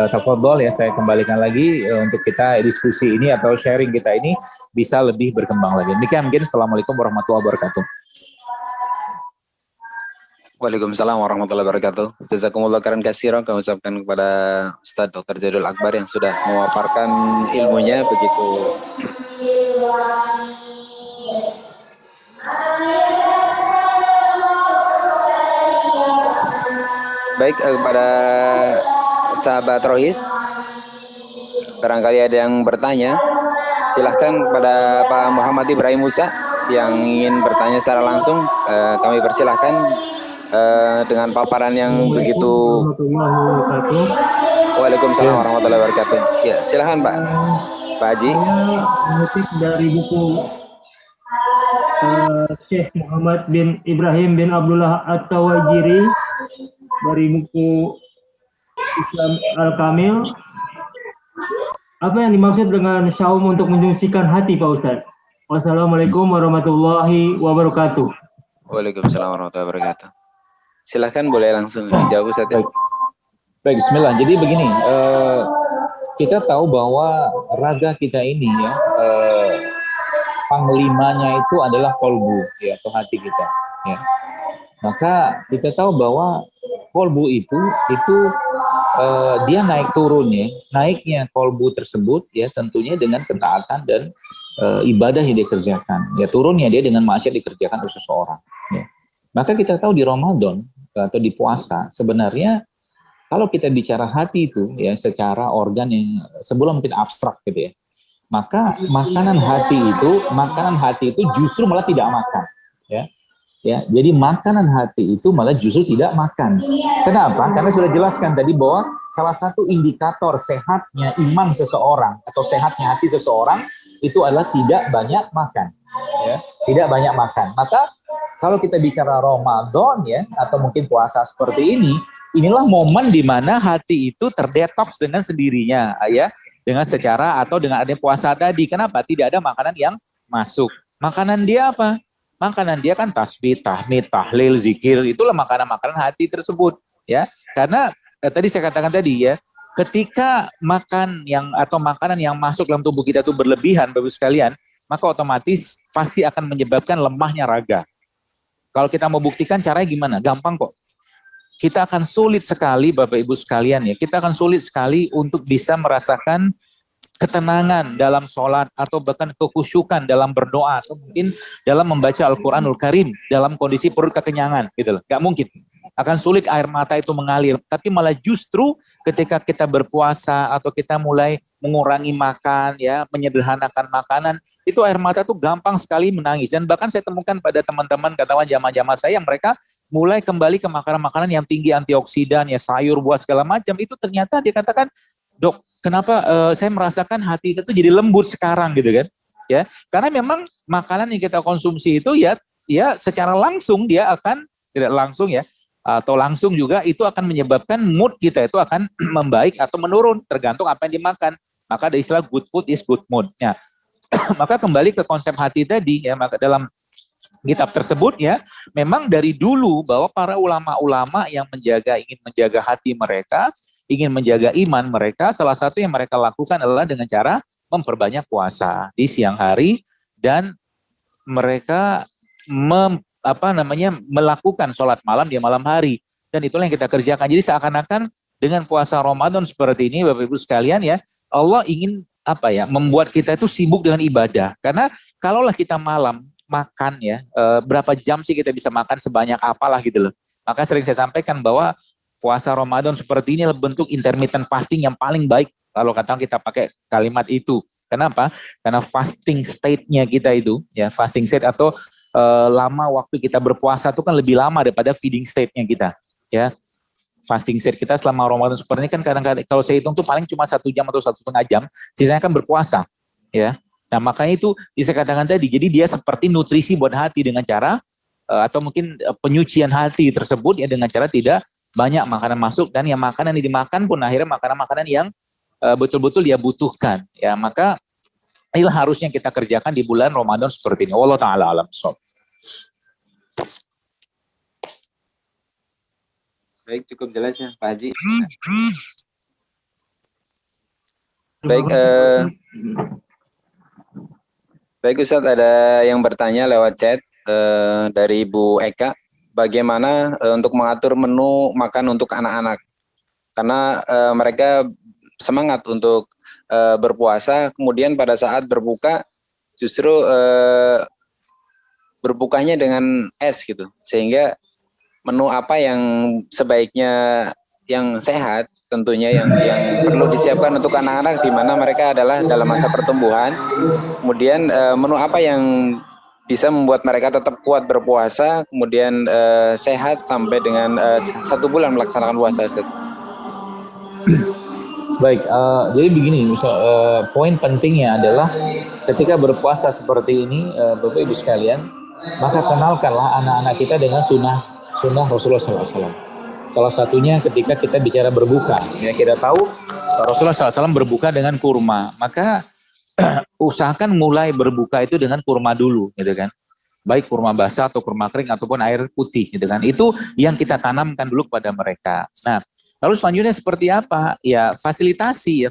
tafadhol ya, saya kembalikan lagi untuk kita diskusi ini atau sharing kita ini bisa lebih berkembang lagi. Demikian mungkin. Assalamualaikum warahmatullahi wabarakatuh. Waalaikumsalam warahmatullahi wabarakatuh. Jazakumullah khairan katsiran, kami ucapkan kepada Ustaz Dr. Zaidul Akbar yang sudah memaparkan ilmunya begitu. Baik, kepada sahabat Rohis, barangkali ada yang bertanya, silahkan kepada Pak Muhammad Ibrahim Musa yang ingin bertanya secara langsung. Kami persilahkan dengan paparan yang begitu. Waalaikumsalam warahmatullahi wabarakatuh. Ya, silahkan Pak Haji. Saya mengutip dari buku Syekh Muhammad bin Ibrahim bin Abdullah At-Tawajiri dari buku Islam Al-Kamil. Apa yang dimaksud dengan syaum untuk menyucikan hati, Pak Ustadz? Wassalamualaikum warahmatullahi wabarakatuh. Waalaikumsalam warahmatullahi wabarakatuh. Silahkan, boleh langsung dijawab Ustadz ya. Baik, bismillah. Jadi begini, kita tahu bahwa raga kita ini ya, panglimanya itu adalah kolbu ya, atau hati kita ya. Maka kita tahu bahwa kolbu itu dia naik turun ya. Naiknya kolbu tersebut ya tentunya dengan ketaatan dan ibadah yang dikerjakan. Ya turunnya dia dengan maksiat dikerjakan oleh seseorang ya. Maka kita tahu di Ramadan atau di puasa sebenarnya kalau kita bicara hati itu ya secara organ yang sebelum mungkin abstrak gitu ya. Maka makanan hati itu justru malah tidak makan ya. Ya, jadi makanan hati itu malah justru tidak makan. Kenapa? Karena sudah jelaskan tadi bahwa salah satu indikator sehatnya iman seseorang atau sehatnya hati seseorang itu adalah tidak banyak makan. Ya, tidak banyak makan. Maka kalau kita bicara Ramadan ya atau mungkin puasa seperti ini, inilah momen di mana hati itu terdetoks dengan sendirinya, ya, dengan secara atau dengan adanya puasa tadi. Kenapa? Tidak ada makanan yang masuk. Makanan dia apa? Makanan dia kan tasbih, tahmid, tahlil, zikir, itulah makanan-makanan hati tersebut, ya. Karena tadi saya katakan tadi ya, ketika makan yang atau makanan yang masuk dalam tubuh kita itu berlebihan, Bapak sekalian, maka otomatis pasti akan menyebabkan lemahnya raga. Kalau kita mau buktikan caranya gimana? Gampang kok. Kita akan sulit sekali Bapak Ibu sekalian ya, kita akan sulit sekali untuk bisa merasakan ketenangan dalam sholat atau bahkan kekhusyukan dalam berdoa atau mungkin dalam membaca Al-Quranul Karim dalam kondisi perut kekenyangan gitu loh. Gak mungkin. Akan sulit air mata itu mengalir. Tapi malah justru ketika kita berpuasa atau kita mulai mengurangi makan ya, menyederhanakan makanan, itu air mata tuh gampang sekali menangis. Dan bahkan saya temukan pada teman-teman katakan jamaah-jamaah saya yang mereka mulai kembali ke makanan-makanan yang tinggi antioksidan ya, sayur, buah segala macam, itu ternyata dia katakan, "Dok, kenapa saya merasakan hati saya itu jadi lembut sekarang," gitu kan? Ya, karena memang makanan yang kita konsumsi itu ya secara langsung dia akan tidak langsung ya atau langsung juga itu akan menyebabkan mood kita itu akan membaik atau menurun tergantung apa yang dimakan. Maka ada istilah good food is good mood. Ya. Maka kembali ke konsep hati tadi ya, maka dalam kitab tersebut ya, memang dari dulu bahwa para ulama-ulama yang ingin menjaga hati mereka, ingin menjaga iman mereka, salah satu yang mereka lakukan adalah dengan cara memperbanyak puasa di siang hari dan mereka melakukan sholat malam di malam hari, dan itulah yang kita kerjakan. Jadi seakan-akan dengan puasa Ramadan seperti ini Bapak Ibu sekalian ya, Allah ingin membuat kita itu sibuk dengan ibadah. Karena kalaulah kita malam makan ya, berapa jam sih kita bisa makan sebanyak apalah gitu loh. Maka sering saya sampaikan bahwa puasa Ramadan seperti ini adalah bentuk intermittent fasting yang paling baik kalau kata kita pakai kalimat itu. Kenapa? Karena fasting state-nya kita itu ya, fasting state atau lama waktu kita berpuasa itu kan lebih lama daripada feeding state-nya kita ya. Fasting state kita selama Ramadan seperti ini kan kadang-kadang kalau saya hitung tuh paling cuma 1 jam atau 1,5 jam, sisanya kan berpuasa ya. Nah makanya itu bisa katakan tadi, jadi dia seperti nutrisi buat hati dengan cara atau mungkin penyucian hati tersebut ya dengan cara tidak banyak makanan masuk, dan yang makanan yang dimakan pun akhirnya makanan-makanan yang betul-betul dia butuhkan ya. Maka inilah harusnya kita kerjakan di bulan Ramadan seperti ini. Wallahu ta'ala alam. Baik, cukup jelas ya Pak Haji. Baik Ustadz, ada yang bertanya lewat chat dari Ibu Eka, bagaimana untuk mengatur menu makan untuk anak-anak, karena mereka semangat untuk berpuasa, kemudian pada saat berbuka justru berbukanya dengan es gitu, sehingga menu apa yang sebaiknya yang sehat tentunya yang perlu disiapkan untuk anak-anak di mana mereka adalah dalam masa pertumbuhan. Kemudian menu apa yang bisa membuat mereka tetap kuat berpuasa, kemudian sehat sampai dengan 1 bulan melaksanakan puasa, Ustaz. Baik, jadi begini, poin pentingnya adalah ketika berpuasa seperti ini, Bapak Ibu sekalian, maka kenalkanlah anak-anak kita dengan sunnah Rasulullah SAW. Salah satunya ketika kita bicara berbuka, ya kita tahu Rasulullah SAW berbuka dengan kurma, maka usahakan mulai berbuka itu dengan kurma dulu, gitu kan. Baik kurma basah atau kurma kering ataupun air putih, gitu kan. Itu yang kita tanamkan dulu kepada mereka. Nah, lalu selanjutnya seperti apa? Ya fasilitasi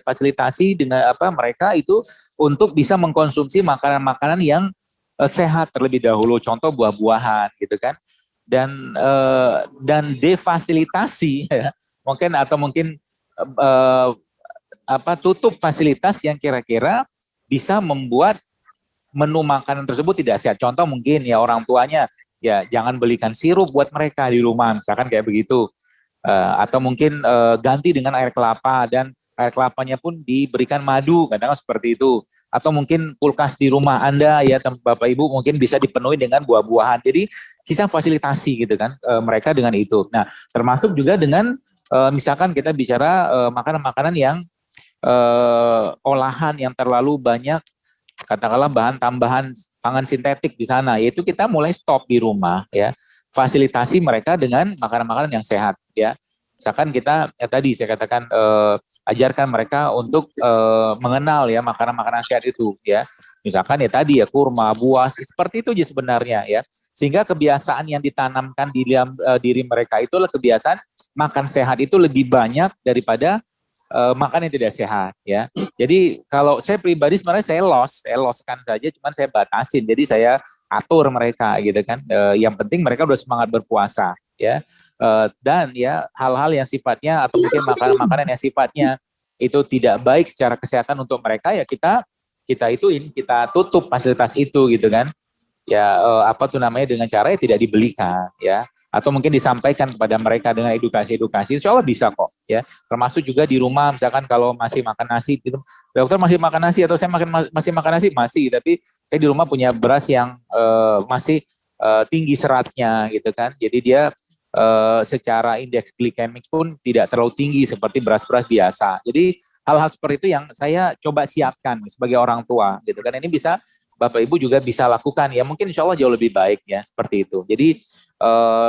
dengan mereka itu untuk bisa mengkonsumsi makanan-makanan yang sehat terlebih dahulu. Contoh buah-buahan, gitu kan. Dan defasilitasi ya, mungkin tutup fasilitas yang kira-kira bisa membuat menu makanan tersebut tidak sehat. Contoh mungkin ya orang tuanya ya jangan belikan sirup buat mereka di rumah, misalkan kayak begitu. Atau mungkin ganti dengan air kelapa, dan air kelapanya pun diberikan madu, kadang-kadang seperti itu. atau mungkin kulkas di rumah Anda ya Bapak Ibu mungkin bisa dipenuhi dengan buah-buahan. Jadi kita fasilitasi gitu kan mereka dengan itu. Nah, termasuk juga dengan misalkan kita bicara makanan-makanan yang olahan yang terlalu banyak, katakanlah bahan tambahan pangan sintetik di sana, yaitu kita mulai stop di rumah ya, fasilitasi mereka dengan makanan-makanan yang sehat ya. Misalkan kita tadi saya katakan ajarkan mereka untuk mengenal ya makanan-makanan sehat itu ya. Misalkan ya tadi ya kurma, buah, seperti itu aja sebenarnya ya. Sehingga kebiasaan yang ditanamkan di dalam diri mereka itulah kebiasaan makan sehat itu lebih banyak daripada makan yang tidak sehat ya. Jadi kalau saya pribadi sebenarnya saya loskan saja, cuman saya batasin. Jadi saya atur mereka gitu kan. Yang penting mereka udah semangat berpuasa ya. Dan ya hal-hal yang sifatnya atau mungkin makanan-makanan yang sifatnya itu tidak baik secara kesehatan untuk mereka ya kita tutup fasilitas itu gitu kan. Ya apa tuh namanya dengan cara tidak dibelikan ya. Atau mungkin disampaikan kepada mereka dengan edukasi-edukasi, insya Allah bisa kok ya. Termasuk juga di rumah, misalkan kalau masih makan nasi, gitu, dokter masih makan nasi atau saya masih makan nasi, masih. Tapi saya di rumah punya beras yang masih tinggi seratnya gitu kan. Jadi dia secara indeks glikemik pun tidak terlalu tinggi seperti beras-beras biasa. Jadi hal-hal seperti itu yang saya coba siapkan sebagai orang tua gitu kan. Ini bisa Bapak Ibu juga bisa lakukan ya, mungkin insya Allah jauh lebih baik ya seperti itu. Jadi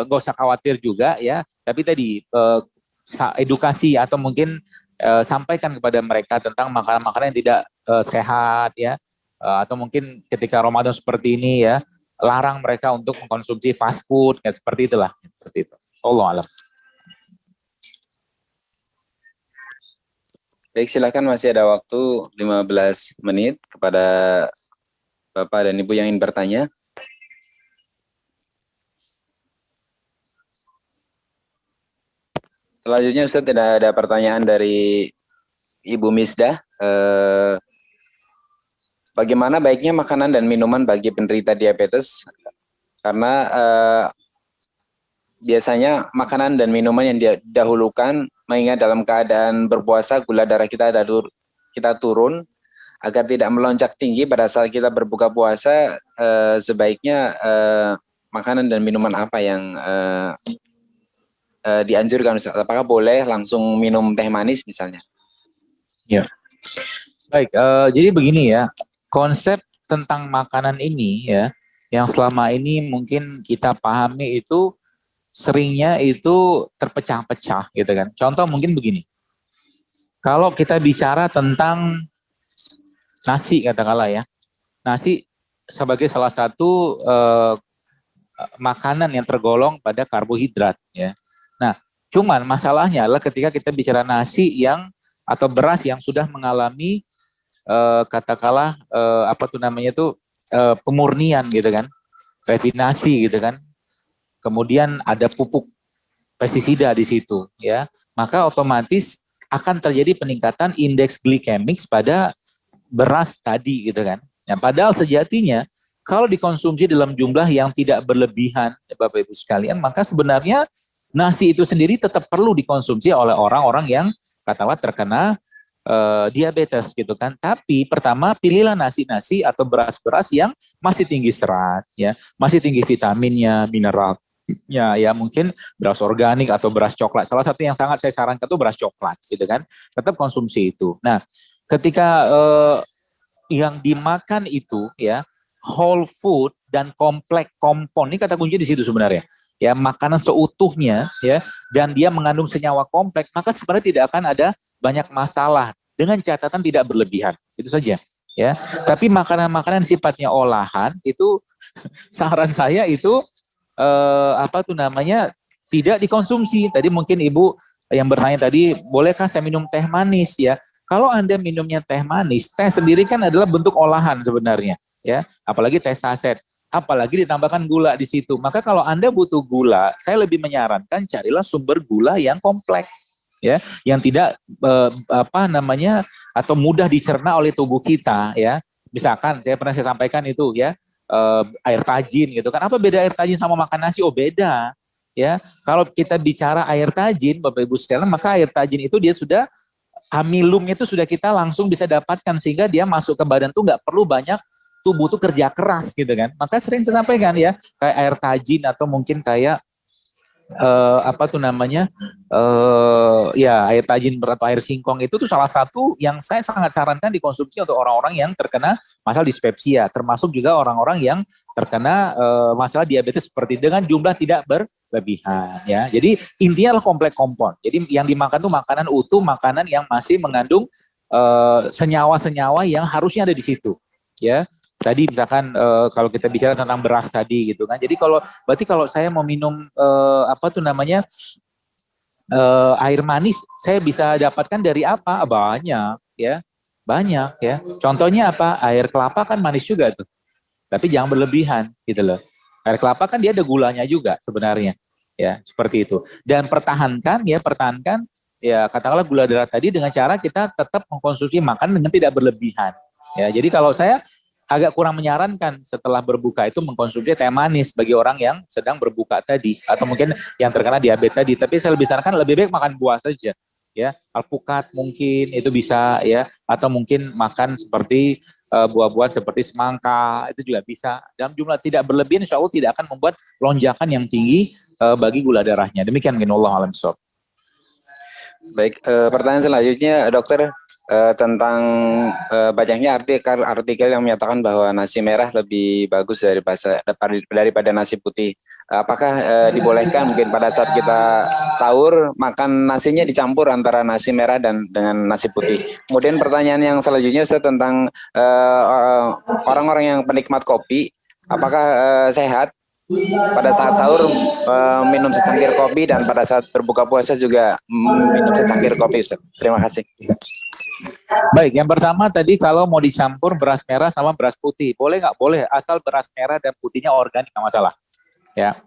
nggak usah khawatir juga ya, tapi tadi edukasi atau mungkin sampaikan kepada mereka tentang makanan-makanan yang tidak sehat ya, atau mungkin ketika Ramadan seperti ini ya, larang mereka untuk mengkonsumsi fast food ya, seperti itulah, seperti itu. Allah alam. Baik, silakan, masih ada waktu 15 menit kepada Bapak dan Ibu yang ingin bertanya. Selanjutnya Ustaz, tidak ada pertanyaan dari Ibu Misdah. Bagaimana baiknya makanan dan minuman bagi penderita diabetes? Karena biasanya makanan dan minuman yang didahulukan mengingat dalam keadaan berpuasa gula darah kita turun. Agar tidak melonjak tinggi pada saat kita berbuka puasa, sebaiknya makanan dan minuman apa yang dianjurkan Ustaz? Apakah boleh langsung minum teh manis misalnya? Ya, baik. Jadi begini ya, konsep tentang makanan ini ya, yang selama ini mungkin kita pahami itu seringnya itu terpecah-pecah gitu kan. Contoh mungkin begini, kalau kita bicara tentang nasi katakanlah ya, nasi sebagai salah satu makanan yang tergolong pada karbohidrat ya. Nah, cuman masalahnya adalah ketika kita bicara nasi yang atau beras yang sudah mengalami katakanlah apa tuh namanya itu pemurnian gitu kan, refinasi gitu kan. Kemudian ada pupuk pestisida di situ ya, maka otomatis akan terjadi peningkatan indeks glikemik pada beras tadi gitu kan. Nah, padahal sejatinya kalau dikonsumsi dalam jumlah yang tidak berlebihan Bapak Ibu sekalian, maka sebenarnya nasi itu sendiri tetap perlu dikonsumsi oleh orang-orang yang katakanlah terkena diabetes gitu kan. Tapi pertama pilihlah nasi-nasi atau beras-beras yang masih tinggi serat ya, masih tinggi vitaminnya, mineral. Ya mungkin beras organik atau beras coklat. Salah satu yang sangat saya sarankan itu beras coklat gitu kan. Tetap konsumsi itu. Nah, ketika yang dimakan itu ya whole food dan kompleks kompon, ini kata kunci di situ sebenarnya ya, makanan seutuhnya ya, dan dia mengandung senyawa kompleks, maka sebenarnya tidak akan ada banyak masalah dengan catatan tidak berlebihan, itu saja ya. Tapi makanan-makanan sifatnya olahan itu saran saya itu apa tuh namanya tidak dikonsumsi. Tadi mungkin Ibu yang bertanya tadi, bolehkah saya minum teh manis ya? Kalau Anda minumnya teh manis, teh sendiri kan adalah bentuk olahan sebenarnya, ya. Apalagi teh saset, apalagi ditambahkan gula di situ. Maka kalau Anda butuh gula, saya lebih menyarankan carilah sumber gula yang kompleks, ya, yang tidak apa namanya atau mudah dicerna oleh tubuh kita, ya. Misalkan saya pernah sampaikan itu, ya, air tajin gitu kan. Apa beda air tajin sama makan nasi? Oh, beda, ya. Kalau kita bicara air tajin, Bapak Ibu sekalian, maka air tajin itu dia sudah amilum itu sudah kita langsung bisa dapatkan sehingga dia masuk ke badan tuh nggak perlu banyak tubuh tuh kerja keras gitu kan. Maka sering saya sampaikan ya, kayak air tajin atau mungkin kayak apa tuh namanya ya air tajin atau air singkong itu tuh salah satu yang saya sangat sarankan dikonsumsi untuk orang-orang yang terkena masalah dispepsia, termasuk juga orang-orang yang terkena masalah diabetes seperti dengan jumlah tidak berlebihan ya. Jadi intinya adalah kompleks kompon. Jadi yang dimakan tuh makanan utuh, makanan yang masih mengandung senyawa-senyawa yang harusnya ada di situ ya. Tadi misalkan kalau kita bicara tentang beras tadi gitu kan. Jadi berarti kalau saya mau minum apa tuh namanya air manis, saya bisa dapatkan dari apa? Banyak ya. Banyak ya. Contohnya apa? Air kelapa kan manis juga tuh. Tapi jangan berlebihan gitu loh. Air kelapa kan dia ada gulanya juga sebenarnya. Ya, seperti itu. Dan pertahankan ya katakanlah gula darah tadi dengan cara kita tetap mengkonsumsi makanan dengan tidak berlebihan. Ya, jadi kalau saya agak kurang menyarankan setelah berbuka itu mengkonsumsi teh manis bagi orang yang sedang berbuka tadi atau mungkin yang terkena diabetes tadi, tapi saya lebih sarankan lebih baik makan buah saja ya, alpukat mungkin itu bisa ya, atau mungkin makan seperti buah-buahan seperti semangka itu juga bisa dalam jumlah tidak berlebihan, insya Allah tidak akan membuat lonjakan yang tinggi bagi gula darahnya. Demikian mungkin Allah alam shop. Baik, pertanyaan selanjutnya dokter, tentang banyaknya artikel yang menyatakan bahwa nasi merah lebih bagus daripada nasi putih. Apakah dibolehkan mungkin pada saat kita sahur makan nasinya dicampur antara nasi merah dan dengan nasi putih? Kemudian pertanyaan yang selanjutnya Ustaz tentang orang-orang yang penikmat kopi, apakah sehat pada saat sahur minum secangkir kopi dan pada saat berbuka puasa juga minum secangkir kopi Ustaz? Terima kasih. Baik, yang pertama tadi kalau mau dicampur beras merah sama beras putih, boleh nggak? Boleh, asal beras merah dan putihnya organik nggak masalah. Ya,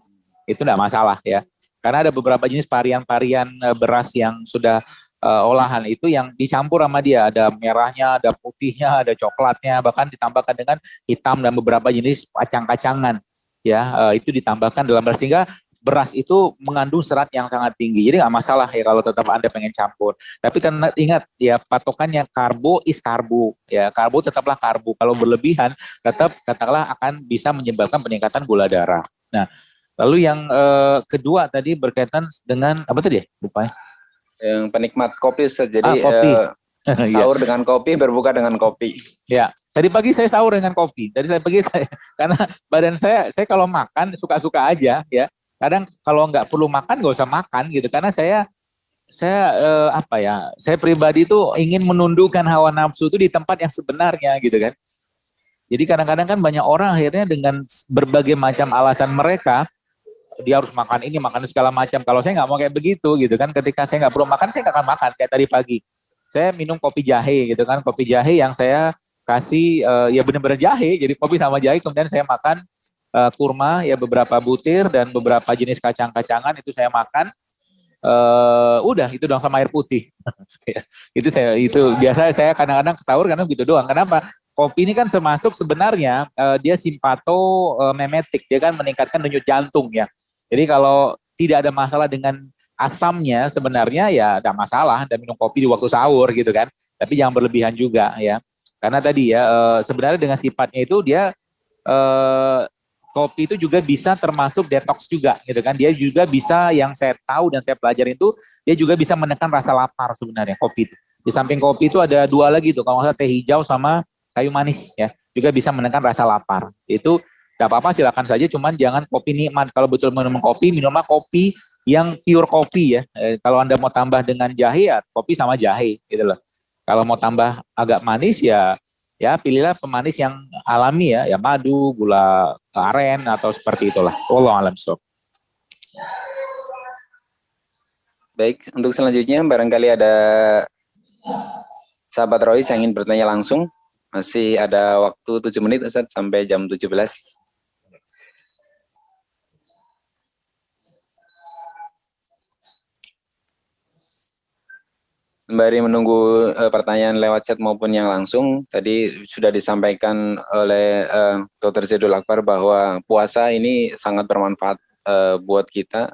itu nggak masalah ya. Karena ada beberapa jenis varian-varian beras yang sudah olahan itu yang dicampur sama dia. Ada merahnya, ada putihnya, ada coklatnya, bahkan ditambahkan dengan hitam dan beberapa jenis kacang-kacangan. Ya, itu ditambahkan dalam beras sehingga beras itu mengandung serat yang sangat tinggi. Jadi nggak masalah ya kalau tetap Anda pengen campur. Tapi kan ingat ya patokannya karbo is karbo. Ya, karbo tetaplah karbo. Kalau berlebihan tetap katakanlah akan bisa menyebabkan peningkatan gula darah. Nah, lalu yang kedua tadi berkaitan dengan apa tadi ya? Lupa ya. Yang penikmat kopi Ustaz. Jadi kopi. Sahur dengan kopi, berbuka dengan kopi. Ya, tadi pagi saya sahur dengan kopi. Tadi saya pagi karena badan saya kalau makan suka-suka aja ya. Kadang kalau nggak perlu makan nggak usah makan gitu, karena saya saya pribadi itu ingin menundukkan hawa nafsu itu di tempat yang sebenarnya gitu kan. Jadi kadang-kadang kan banyak orang akhirnya dengan berbagai macam alasan mereka dia harus makan ini makan segala macam. Kalau saya nggak mau kayak begitu gitu kan, ketika saya nggak perlu makan saya nggak akan makan. Kayak tadi pagi saya minum kopi jahe gitu kan, kopi jahe yang saya kasih ya benar-benar jahe, jadi kopi sama jahe, kemudian saya makan kurma ya beberapa butir dan beberapa jenis kacang-kacangan itu saya makan, udah itu doang sama air putih. itu biasa saya kadang-kadang sahur karena begitu doang. Kenapa? Kopi ini kan termasuk sebenarnya dia simpatomemetik, dia kan meningkatkan denyut jantung ya. Jadi kalau tidak ada masalah dengan asamnya sebenarnya ya tidak masalah Anda minum kopi di waktu sahur gitu kan. Tapi jangan berlebihan juga ya. Karena tadi ya sebenarnya dengan sifatnya itu dia kopi itu juga bisa termasuk detox juga gitu kan. Dia juga bisa, yang saya tahu dan saya pelajari itu, dia juga bisa menekan rasa lapar sebenarnya kopi itu. Di samping kopi itu ada dua lagi tuh, kalau nggak salah teh hijau sama kayu manis ya. Juga bisa menekan rasa lapar. Itu nggak apa-apa silakan saja, cuman jangan kopi nikmat. Kalau betul minum kopi, minumlah kopi yang pure kopi ya. Kalau Anda mau tambah dengan jahe ya kopi sama jahe gitu loh. Kalau mau tambah agak manis ya pilihlah pemanis yang alami ya madu, gula aren atau seperti itulah. Wallahu a'lam bishawab. Baik, untuk selanjutnya barangkali ada sahabat Rois yang ingin bertanya langsung. Masih ada waktu 7 menit Ustaz sampai jam 17. Sembari menunggu pertanyaan lewat chat maupun yang langsung, tadi sudah disampaikan oleh Dr. Zaidul Akbar bahwa puasa ini sangat bermanfaat buat kita.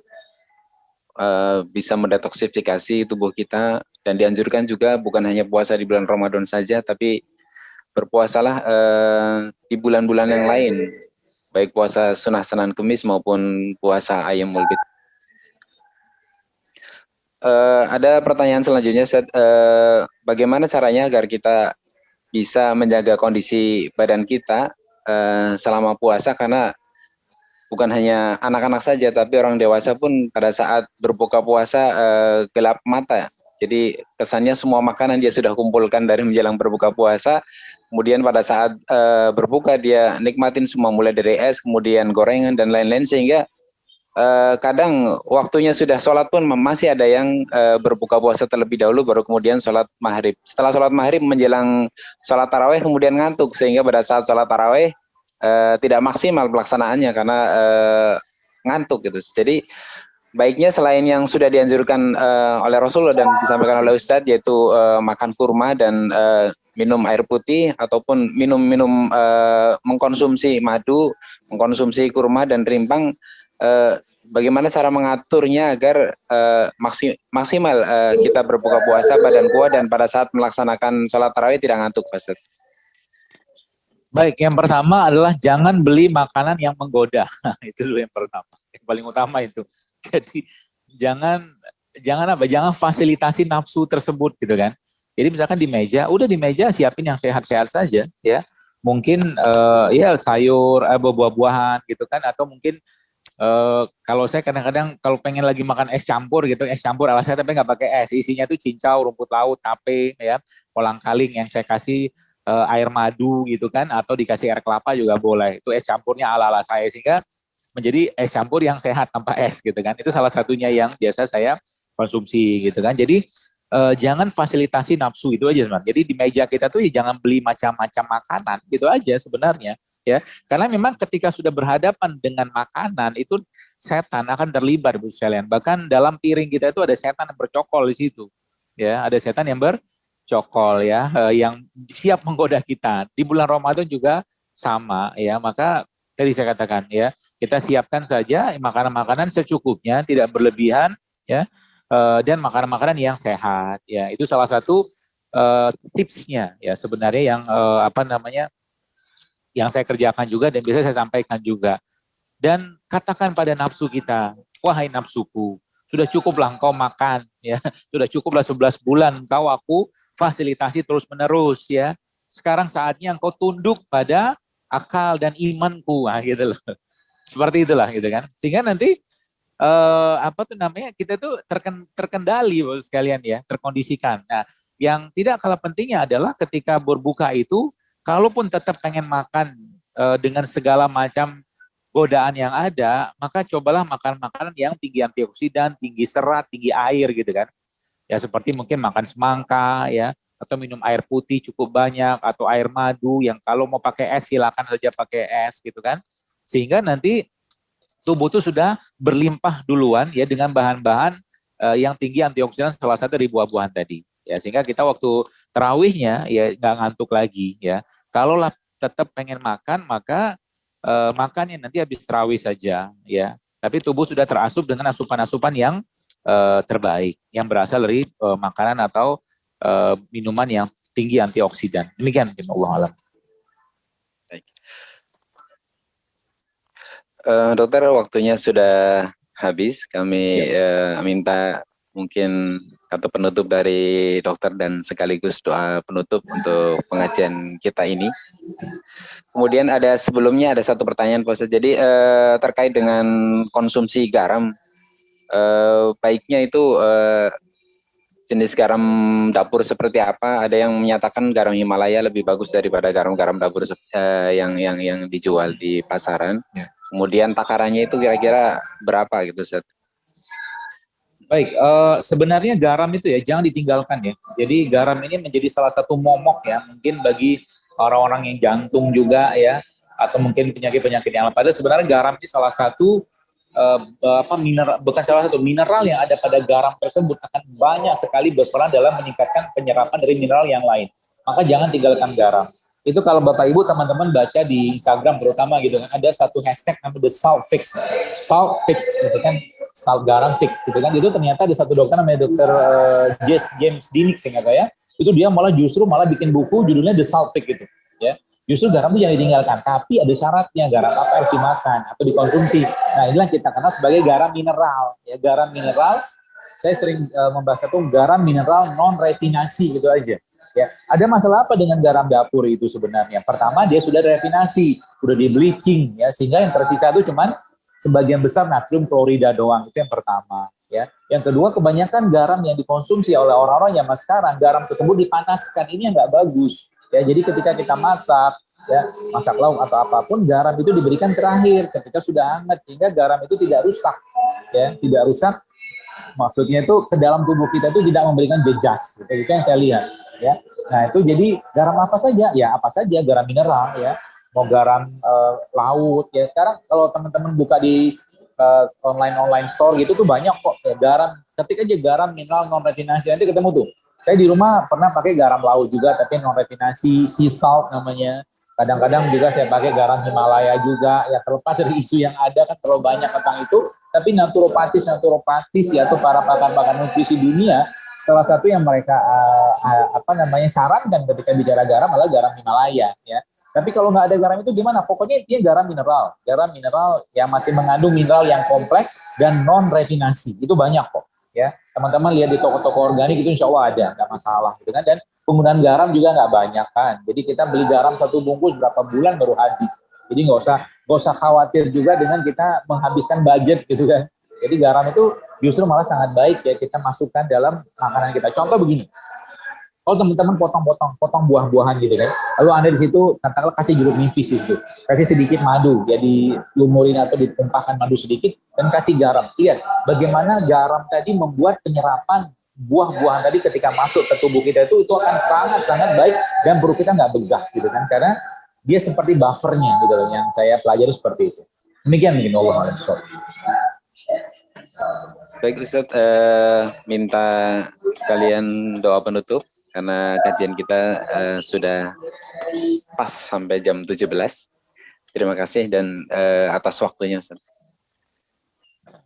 bisa mendetoksifikasi tubuh kita, dan dianjurkan juga bukan hanya puasa di bulan Ramadan saja, tapi berpuasalah di bulan-bulan yang lain, baik puasa sunnah Senin Kemis maupun puasa Ayyamul Bid. Ada pertanyaan selanjutnya, Ustaz. Bagaimana caranya agar kita bisa menjaga kondisi badan kita selama puasa, karena bukan hanya anak-anak saja, tapi orang dewasa pun pada saat berbuka puasa gelap mata. Jadi kesannya semua makanan dia sudah kumpulkan dari menjelang berbuka puasa. Kemudian pada saat berbuka dia nikmatin semua, mulai dari es, kemudian gorengan dan lain-lain, sehingga kadang waktunya sudah sholat pun masih ada yang berbuka puasa terlebih dahulu baru kemudian sholat maghrib. Setelah sholat maghrib menjelang sholat taraweh kemudian ngantuk, sehingga pada saat sholat taraweh tidak maksimal pelaksanaannya karena ngantuk gitu. Jadi baiknya selain yang sudah dianjurkan oleh Rasulullah dan disampaikan oleh Ustadz, yaitu makan kurma dan minum air putih, ataupun minum mengkonsumsi madu, mengkonsumsi kurma dan rimpang, bagaimana cara mengaturnya agar maksimal kita berbuka puasa, badan kuat, dan pada saat melaksanakan sholat tarawih tidak ngantuk, Pak Ustadz? Baik, yang pertama adalah jangan beli makanan yang menggoda. Itu dulu yang pertama, yang paling utama itu. Jadi jangan fasilitasi nafsu tersebut gitu kan. Jadi misalkan di meja, udah di meja siapin yang sehat-sehat saja ya. Mungkin ya sayur, buah-buahan gitu kan, atau mungkin kalau saya kadang-kadang kalau pengen lagi makan es campur gitu, es campur ala saya tapi nggak pakai es, isinya tuh cincau, rumput laut, tape ya, kolang-kaling yang saya kasih air madu gitu kan, atau dikasih air kelapa juga boleh. Itu es campurnya ala-ala saya, sehingga menjadi es campur yang sehat tanpa es gitu kan. Itu salah satunya yang biasa saya konsumsi gitu kan. Jadi jangan fasilitasi nafsu, itu aja sebenarnya. Jadi di meja kita tuh ya jangan beli macam-macam makanan, gitu aja sebenarnya ya. Karena memang ketika sudah berhadapan dengan makanan itu setan akan terlibat Bu sekalian. Bahkan dalam piring kita itu ada setan yang bercokol di situ. Ya, ada setan yang bercokol ya, yang siap menggoda kita. Di bulan Ramadan juga sama ya. Maka tadi saya katakan ya, kita siapkan saja makanan-makanan secukupnya, tidak berlebihan ya. Dan makanan-makanan yang sehat ya, itu salah satu tipsnya ya sebenarnya yang yang saya kerjakan juga dan biasa saya sampaikan juga. Dan katakan pada nafsu kita, wahai nafsuku, sudah cukuplah engkau makan ya, sudah cukuplah 11 bulan engkau aku fasilitasi terus menerus ya. Sekarang saatnya engkau tunduk pada akal dan imanku, gitu loh. Seperti itulah gitu kan. Sehingga nanti kita tuh terkendali Bapak sekalian ya, terkondisikan. Nah, yang tidak kalah pentingnya adalah ketika berbuka itu, kalaupun tetap pengen makan dengan segala macam godaan yang ada, maka cobalah makan makanan yang tinggi antioksidan, tinggi serat, tinggi air gitu kan. Ya seperti mungkin makan semangka ya, atau minum air putih cukup banyak, atau air madu yang kalau mau pakai es silakan saja pakai es gitu kan. Sehingga nanti tubuh itu sudah berlimpah duluan ya dengan bahan-bahan yang tinggi antioksidan, salah satu dari buah-buahan tadi. Ya sehingga kita waktu tarawihnya ya nggak ngantuk lagi ya. Kalaulah tetap pengen makan, maka makannya nanti habis tarawih saja ya. Tapi tubuh sudah terasup dengan asupan-asupan yang terbaik yang berasal dari makanan atau minuman yang tinggi antioksidan. Demikian Allah alam. Baik. Dokter, waktunya sudah habis. Kami minta mungkin kata penutup dari dokter dan sekaligus doa penutup untuk pengajian kita ini. Kemudian sebelumnya ada satu pertanyaan Pak Ustaz. Jadi terkait dengan konsumsi garam, baiknya itu jenis garam dapur seperti apa? Ada yang menyatakan garam Himalaya lebih bagus daripada garam-garam dapur yang dijual di pasaran. Ya. Kemudian takarannya itu kira-kira berapa gitu, Ustaz? Baik, sebenarnya garam itu ya jangan ditinggalkan ya. Jadi garam ini menjadi salah satu momok ya, mungkin bagi orang-orang yang jantung juga ya, atau mungkin penyakit-penyakit yang lain. Padahal sebenarnya garam ini salah satu mineral yang ada pada garam tersebut akan banyak sekali berperan dalam meningkatkan penyerapan dari mineral yang lain. Maka jangan tinggalkan garam. Itu kalau Bapak Ibu teman-teman baca di Instagram terutama gitu kan, ada satu hashtag namanya the salt fix gitu kan. salt garam fix gitu kan. Itu ternyata ada satu dokter namanya dokter James Dinnick sehingga ya, itu dia justru malah bikin buku judulnya The Salt Fix gitu ya. Justru garam itu jangan ditinggalkan, tapi ada syaratnya. Garam apa harus dimakan atau dikonsumsi. Nah, inilah kita kenal sebagai garam mineral ya. Garam mineral, saya sering membahas itu garam mineral non refinasi gitu aja. Ya, ada masalah apa dengan garam dapur itu sebenarnya? Pertama, dia sudah refinasi, sudah di bleaching ya, sehingga yang tersisa itu cuman sebagian besar natrium klorida doang. Itu yang pertama ya. Yang kedua, kebanyakan garam yang dikonsumsi oleh orang-orang zaman sekarang, garam tersebut dipanaskan. Ini yang nggak bagus ya. Jadi ketika kita masak ya, masak lauk atau apapun, garam itu diberikan terakhir ketika sudah hangat, sehingga garam itu tidak rusak ya, tidak rusak. Maksudnya itu ke dalam tubuh kita itu tidak memberikan jejas, gitu. Itu yang saya lihat ya. Nah, itu jadi garam apa saja ya, apa saja garam mineral ya, mau garam laut ya. Sekarang kalau teman-teman buka di online store gitu tuh banyak kok ya, garam, ketik aja garam mineral non refinasi, nanti ketemu tuh. Saya di rumah pernah pakai garam laut juga tapi non refinasi, sea salt namanya. Kadang-kadang juga saya pakai garam Himalaya juga ya. Terlepas dari isu yang ada kan terlalu banyak tentang itu, tapi naturopatis ya, atau para pakar-pakar nutrisi dunia, salah satu yang mereka sarankan ketika bicara garam adalah garam Himalaya ya. Tapi kalau nggak ada garam itu gimana? Pokoknya intinya garam mineral yang masih mengandung mineral yang kompleks dan non refinasi, itu banyak kok ya. Teman-teman lihat di toko-toko organik itu insya Allah ada, nggak masalah gitu kan. Dan penggunaan garam juga nggak banyak kan. Jadi kita beli garam satu bungkus berapa bulan baru habis. Jadi nggak usah khawatir juga dengan kita menghabiskan budget gitu kan. Jadi garam itu justru malah sangat baik ya kita masukkan dalam makanan kita. Contoh begini, kalau teman-teman potong buah-buahan gitu kan, lalu Anda di situ katakanlah kasih jeruk nipis itu, kasih sedikit madu, ya dilumurin atau ditumpahkan madu sedikit dan kasih garam. Lihat bagaimana garam tadi membuat penyerapan buah-buahan tadi ketika masuk ke tubuh kita itu akan sangat-sangat baik dan perut kita nggak begah gitu kan, karena dia seperti buffernya gitu loh, yang saya pelajari seperti itu. Demikian mungkin Allah alam. Baik Ustaz, minta sekalian doa penutup karena kajian kita sudah pas sampai jam 17. Terima kasih dan atas waktunya Ustaz.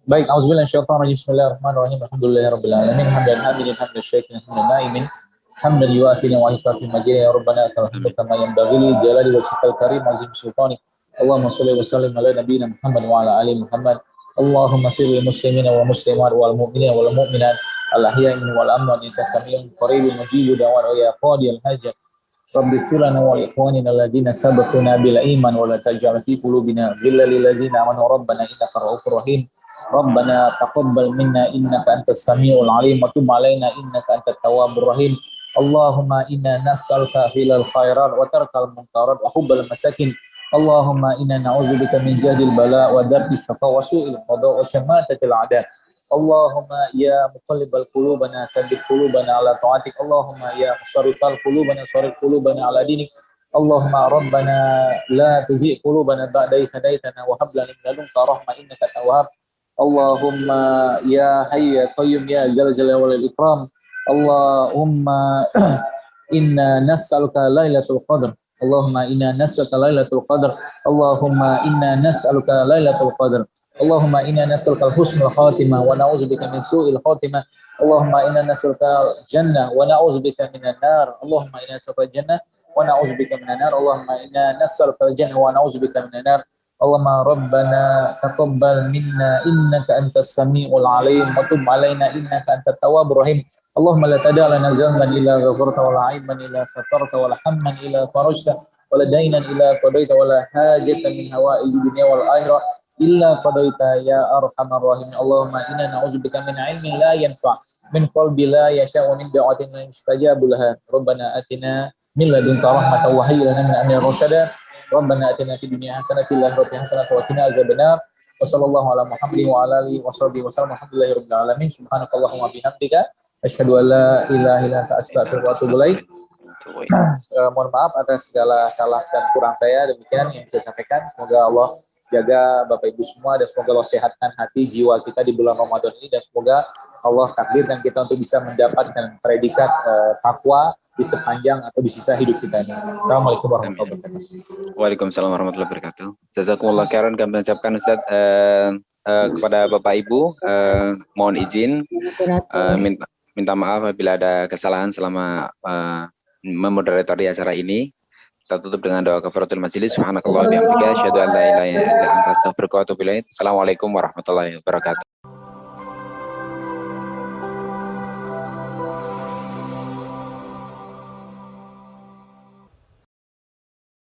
Baik, auzubillahi minasyaitonir rajim. Bismillahirrahmanirrahim. Alhamdulillahirabbil alamin. Hamdan hamidan hamdan syakiran hamdan naimin. Hamdan yuafi wa yukafi majid ya rabbana lakal hamdu kama yanbaghi li jalali wajhikal karim azim sultani. Allahumma shalli wa sallim ala nabiyyina Muhammad wa ala ali Muhammad. Allahumma fir lil muslimina wal muslimat wal mu'minina wal mu'minat al ahya'i wal amwat innaka samiun qaribun mujibud da'wat ya qadiyal hajat. Rabbi fir lana wa li ikhwanina alladziina sabaquna bil iman wa la taj'al fi qulubina ghillan lil ladzina amanu rabbana innaka ra'ufur rahim. Rabbana taqabbal minna innaka antas samiul alim wa tub alaina innaka antat tawwabur rahim. Allahumma inna nas'aluka hilal khairat wa tarkal munkarat wa hubbal masakin. Allahumma inna na'udzubika min jahdil bala wa darki syaqa wa su'il qada wa syamatatil a'da. Allahumma ya muqallibal qulubana tsabbit qulubana ala ta'atik. Allahumma ya musarrifal qulubana sarrif qulubana ala dinik. Allahumma rabbana la tuzigh qulubana ba'da idh hadaitana wa hab lana min ladunka rahmah innaka tawwab. Allahumma ya hayy ya qayyum ya zal jalali wal ikram. Allahumma inna nas'aluka lailatul qadr. Allahumma inna nas'aluka lailatul qadr. Allahumma inna nas'aluka lailatul qadr. Allahumma inna nas'aluka husnul khatimah wa na'udzubika min su'il khatimah. Allahumma inna nas'aluka jannah wa na'udzubika minan nar. Allahumma inna nas'aluka jannah wa na'udzubika minan nar. Allahumma inna nas'aluka jannah wa na'udzubika minan nar. Allahumma rabbana taqabbal minna innaka antas samiul alim wa tub alaina innaka antat tawwabur rahim. Allahumma la tada' lana dhanban illa ghafarta wa la 'aiban illa satarta wa la hamman illa farajta wa la daynan illa qadaita wa la hajatan min hawaa'ij dunya wal akhirah illa qadaita ya arhamar rahim. Allahumma inna na'udzubika min 'ilmin la yanfa' min qalbi la yasha'u min da'watin la yustajabu laha. Rabbana atina min ladunka rahmatan wa hayyi lana min amrina rashada. Rabbana atina fid dunya hasanah wa fil akhirati hasanah wa qina azabannar. Wa sallallahu ala Muhammadin wa ala alihi wa sahbihi wa sallam. Alhamdulillahirabbil alamin. Subhanakallahumma bihamdika asyhadu an la ilaha illa anta astaghfiruka wa atubu ilaik. Mohon maaf atas segala salah dan kurang saya. Demikian yang saya sampaikan. Semoga Allah jaga Bapak Ibu semua dan semoga Allah sehatkan hati jiwa kita di bulan Ramadan ini dan semoga Allah takdirkan kita untuk bisa mendapatkan predikat takwa di sepanjang atau di sisa hidup kita ini. Assalamualaikum warahmatullahi wabarakatuh. Waalaikumsalam warahmatullahi wabarakatuh. Jazakumullah khairan, kami ucapkan Ustaz kepada Bapak Ibu, mohon izin minta maaf apabila ada kesalahan selama memoderatori acara ini. Kita tutup dengan doa kafaratul majelis. Subhanakallah wa bihamdika asyhadu an la ilaha illa anta astaghfiruka wa atubu ilaik. Assalamualaikum warahmatullahi wabarakatuh.